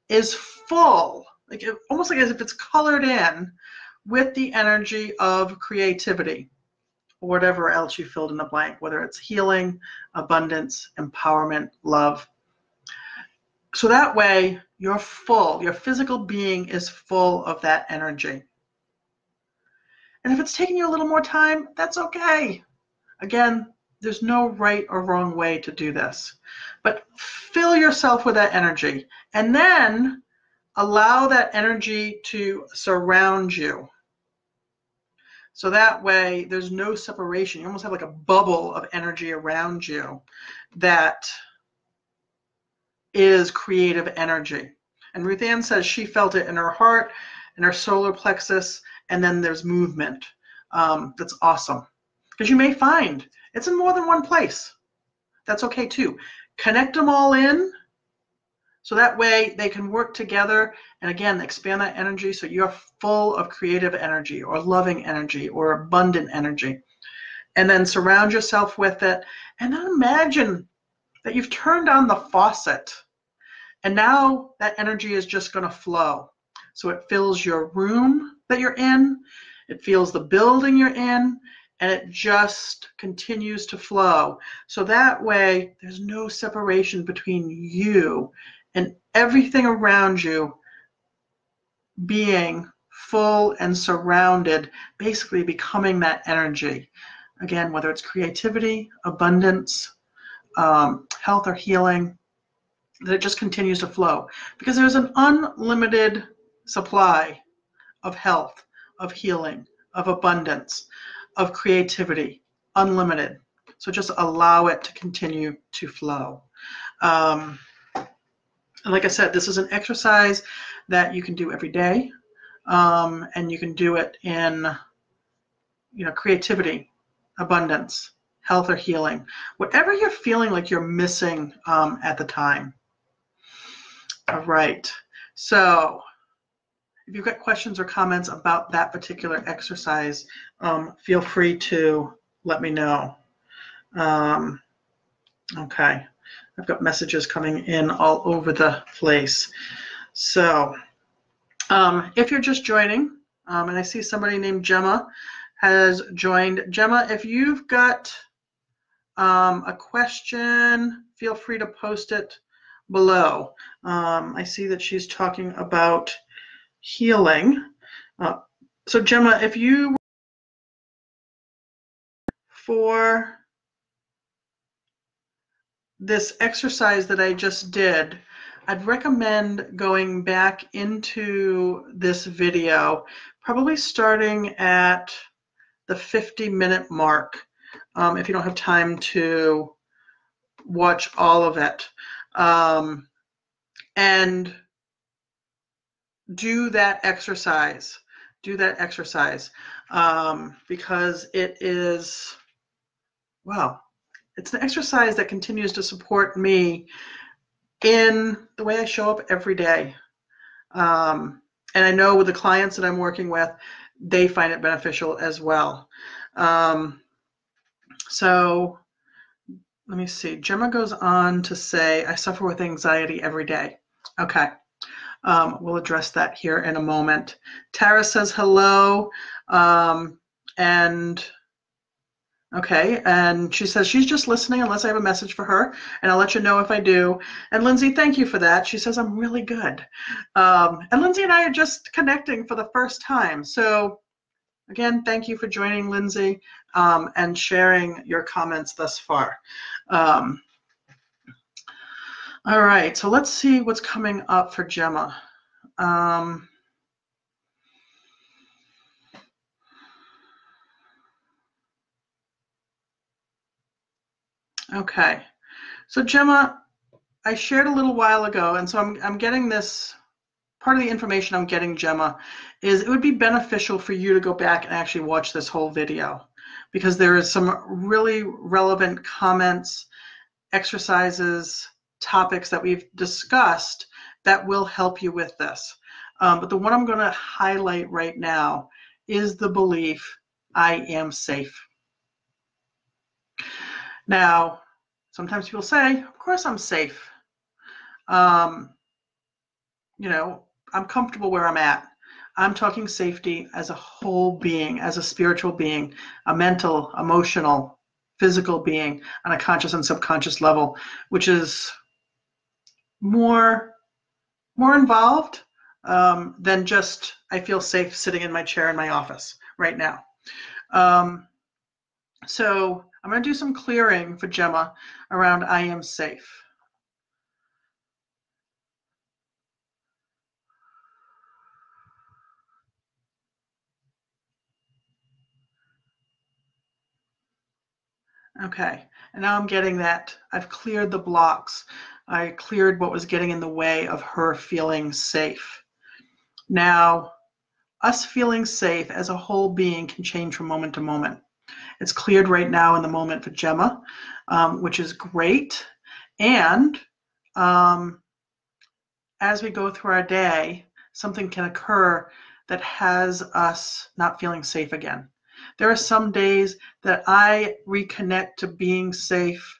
is full, almost like as if it's colored in with the energy of creativity, or whatever else you filled in the blank, whether it's healing, abundance, empowerment, love. So that way you're full, your physical being is full of that energy. And if it's taking you a little more time, that's okay. Again, there's no right or wrong way to do this, but fill yourself with that energy and then allow that energy to surround you. So that way there's no separation. You almost have like a bubble of energy around you that is creative energy. And Ruth Ann says she felt it in her heart in our solar plexus, and then there's movement. That's awesome. Because you may find it's in more than one place. That's okay too. Connect them all in so that way they can work together and again expand that energy so you're full of creative energy or loving energy or abundant energy. And then surround yourself with it. And then imagine that you've turned on the faucet and now that energy is just going to flow. So it fills your room that you're in, it fills the building you're in, and it just continues to flow. So that way there's no separation between you and everything around you being full and surrounded, basically becoming that energy. Again, whether it's creativity, abundance, health or healing, that it just continues to flow because there's an unlimited supply of health, of healing, of abundance, of creativity, unlimited. So just allow it to continue to flow. And like I said, this is an exercise that you can do every day, and you can do it in, creativity, abundance, health or healing, whatever you're feeling like you're missing at the time. All right. So if you've got questions or comments about that particular exercise, feel free to let me know. Okay. I've got messages coming in all over the place. So if you're just joining, and I see somebody named Gemma has joined. Gemma, if you've got a question, feel free to post it below. I see that she's talking about healing. So Gemma, if you for this exercise that I just did, I'd recommend going back into this video, probably starting at the 50-minute mark, if you don't have time to watch all of it. And do that exercise. Do that exercise because it is, well, it's an exercise that continues to support me in the way I show up every day. And I know with the clients that I'm working with, they find it beneficial as well. So let me see. Gemma goes on to say, I suffer with anxiety every day. Okay. We'll address that here in a moment. Tara says hello. And okay, and she says she's just listening unless I have a message for her, and I'll let you know if I do. And Lindsay, thank you for that. She says I'm really good. And Lindsay and I are just connecting for the first time. So again, thank you for joining, Lindsay, and sharing your comments thus far. All right, so let's see what's coming up for Gemma. Okay, so Gemma, I shared a little while ago, and so I'm getting this, part of the information I'm getting, Gemma, is it would be beneficial for you to go back and actually watch this whole video because there is some really relevant comments, exercises, topics that we've discussed that will help you with this. But the one I'm going to highlight right now is the belief, I am safe. Now, sometimes people say, of course I'm safe. I'm comfortable where I'm at. I'm talking safety as a whole being, as a spiritual being, a mental, emotional, physical being on a conscious and subconscious level, which is more involved than just I feel safe sitting in my chair in my office right now. So I'm going to do some clearing for Gemma around I am safe. Okay, and now I'm getting that I've cleared the blocks. I cleared what was getting in the way of her feeling safe. Now, us feeling safe as a whole being can change from moment to moment. It's cleared right now in the moment for Gemma, which is great. And as we go through our day, something can occur that has us not feeling safe again. There are some days that I reconnect to being safe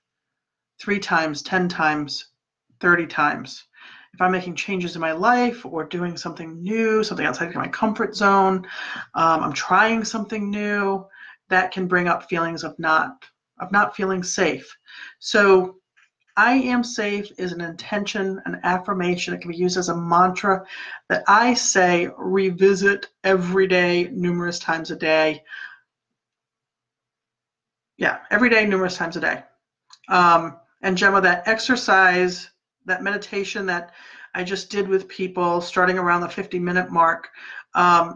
3 times, 10 times, 30 times. If I'm making changes in my life or doing something new, something outside of my comfort zone, I'm trying something new, that can bring up feelings of not feeling safe. So I am safe is an intention, an affirmation. It can be used as a mantra that I say, revisit every day, numerous times a day. Yeah, every day, numerous times a day. And Gemma, that exercise, that meditation that I just did with people starting around the 50-minute mark,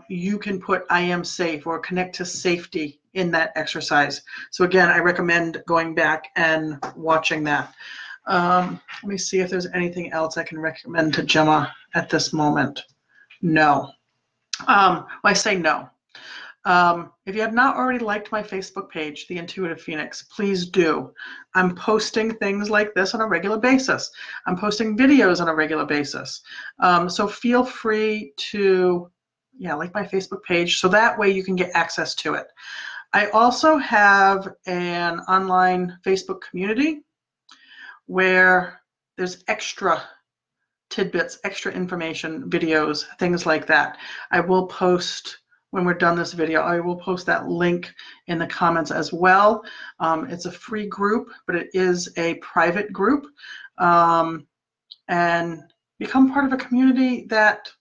you can put I am safe or connect to safety in that exercise. So again, I recommend going back and watching that. Let me see if there's anything else I can recommend to Gemma at this moment. No. Well, I say no. If you have not already liked my Facebook page, The Intuitive Phoenix, please do. I'm posting things like this on a regular basis. I'm posting videos on a regular basis. So feel free to, like my Facebook page, so that way you can get access to it. I also have an online Facebook community where there's extra tidbits, extra information, videos, things like that. I will post, when we're done this video, I will post that link in the comments as well. It's a free group, but it is a private group. And become part of a community that,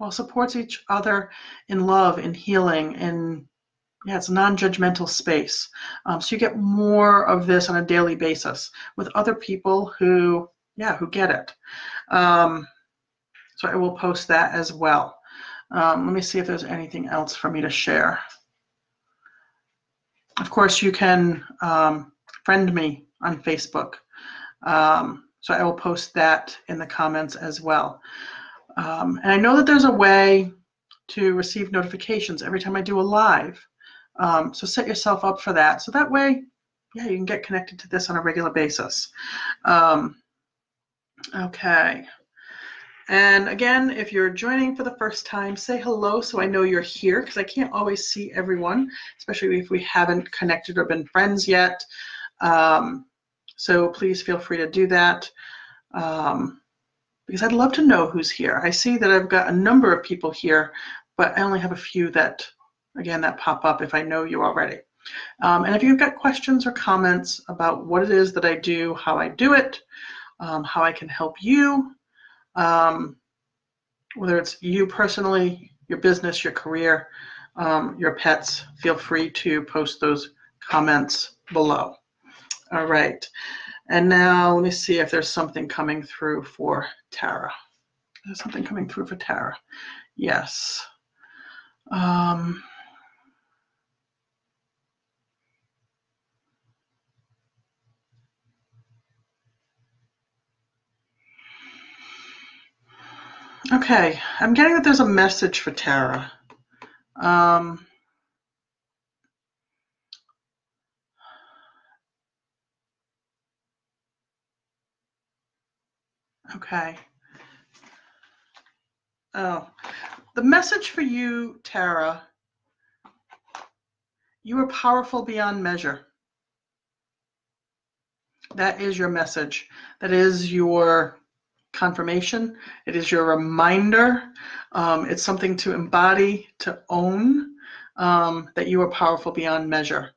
well, supports each other in love, in healing, in it's a non-judgmental space. So you get more of this on a daily basis with other people who get it. So I will post that as well. Let me see if there's anything else for me to share. Of course, you can friend me on Facebook. So I will post that in the comments as well. And I know that there's a way to receive notifications every time I do a live. So set yourself up for that. So that way, you can get connected to this on a regular basis. Okay. And again, if you're joining for the first time, say hello so I know you're here, because I can't always see everyone, especially if we haven't connected or been friends yet. So please feel free to do that, because I'd love to know who's here. I see that I've got a number of people here, but I only have a few that, again, that pop up if I know you already. And if you've got questions or comments about what it is that I do, how I do it, how I can help you, whether it's you personally, your business, your career, your pets, feel free to post those comments below. All right. And now let me see if there's something coming through for Tara. There's something coming through for Tara. Yes. Okay, I'm getting that there's a message for Tara. Okay. Oh, the message for you, Tara, you are powerful beyond measure. That is your message. That is your confirmation. It is your reminder. It's something to embody, to own, that you are powerful beyond measure.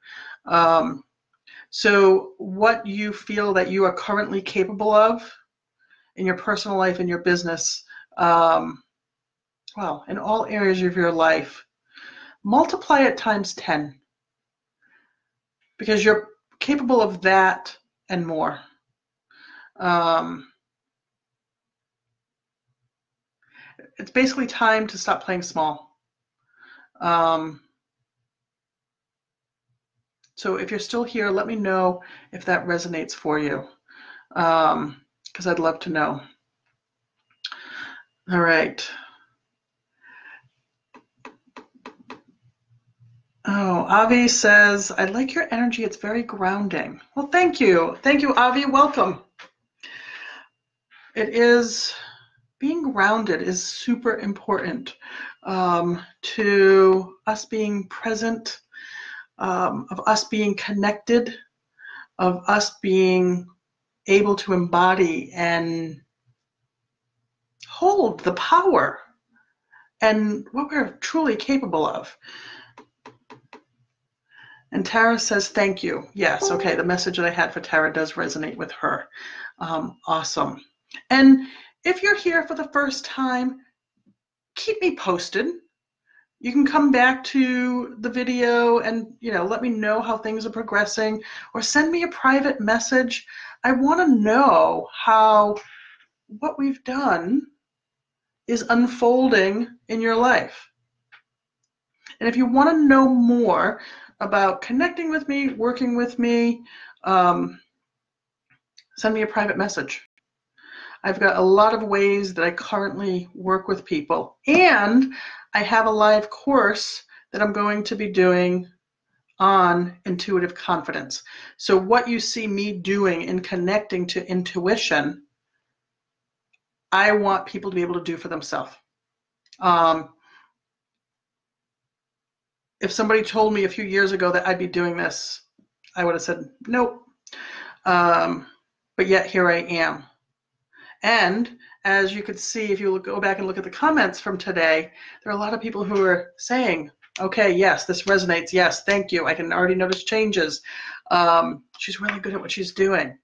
So what you feel that you are currently capable of in your personal life, in your business, well, in all areas of your life, multiply it times 10, because you're capable of that and more. It's basically time to stop playing small. So if you're still here, let me know if that resonates for you, because I'd love to know. All right. Oh, Avi says, I like your energy. It's very grounding. Well, thank you. Thank you, Avi. Welcome. It is, being grounded is super important to us being present, of us being connected, of us being able to embody and hold the power and what we're truly capable of. And Tara says, thank you. Yes, okay, the message that I had for Tara does resonate with her. Awesome. And if you're here for the first time, keep me posted. You can come back to the video and, let me know how things are progressing, or send me a private message. I want to know how what we've done is unfolding in your life. And if you want to know more about connecting with me, working with me, send me a private message. I've got a lot of ways that I currently work with people, and I have a live course that I'm going to be doing on intuitive confidence. So what you see me doing in connecting to intuition, I want people to be able to do for themselves. If somebody told me a few years ago that I'd be doing this, I would have said, nope. But yet here I am. And as you could see, if you go back and look at the comments from today, there are a lot of people who are saying, okay, yes, this resonates. Yes, thank you. I can already notice changes. She's really good at what she's doing.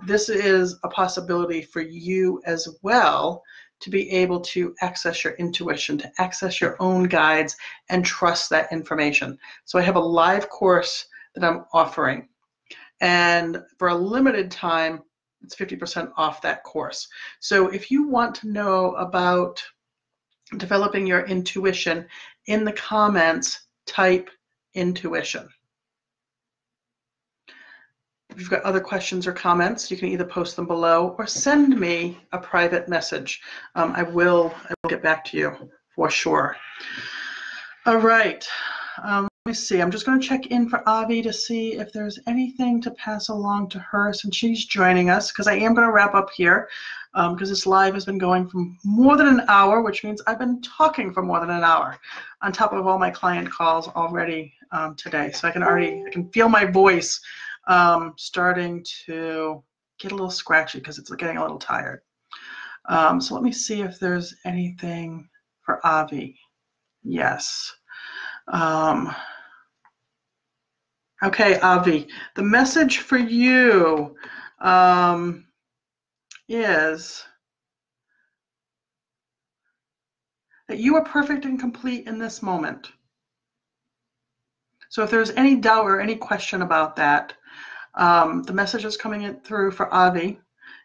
This is a possibility for you as well to be able to access your intuition, to access your own guides, and trust that information. So I have a live course that I'm offering. And for a limited time, it's 50% off that course. So if you want to know about developing your intuition, in the comments, type intuition. If you've got other questions or comments, you can either post them below or send me a private message. I will get back to you for sure. All right. Let me see. I'm just going to check in for Avi to see if there's anything to pass along to her since she's joining us, because I am going to wrap up here because this live has been going for more than an hour, which means I've been talking for more than an hour on top of all my client calls already today. So I can feel my voice starting to get a little scratchy because it's getting a little tired. So let me see if there's anything for Avi. Yes. Okay, Avi, the message for you is that you are perfect and complete in this moment. So if there's any doubt or any question about that, the message that's coming through for Avi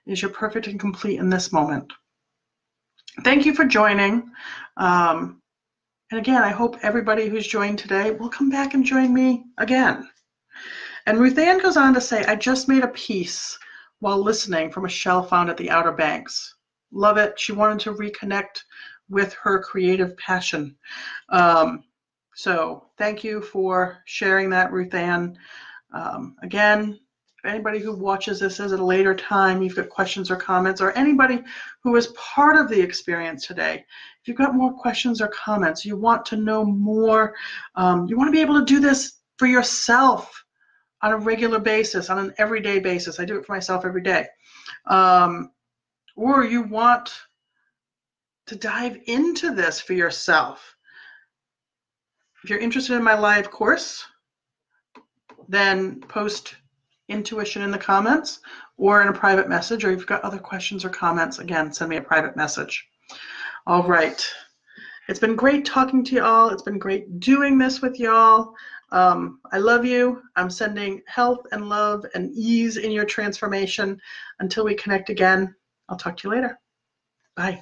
is you're perfect and complete in this moment. Thank you for joining. And again, I hope everybody who's joined today will come back and join me again. And Ruth Ann goes on to say, I just made a piece while listening from a shell found at the Outer Banks. Love it. She wanted to reconnect with her creative passion. So thank you for sharing that, Ruth Ann. Again, if anybody who watches this at a later time, you've got questions or comments, or anybody who is part of the experience today, if you've got more questions or comments, you want to know more, you want to be able to do this for yourself on a regular basis, on an everyday basis. I do it for myself every day. Or you want to dive into this for yourself. If you're interested in my live course, then post intuition in the comments or in a private message, or if you've got other questions or comments, again, send me a private message. All right. It's been great talking to you all. It's been great doing this with y'all. I love you. I'm sending health and love and ease in your transformation. Until we connect again, I'll talk to you later. Bye.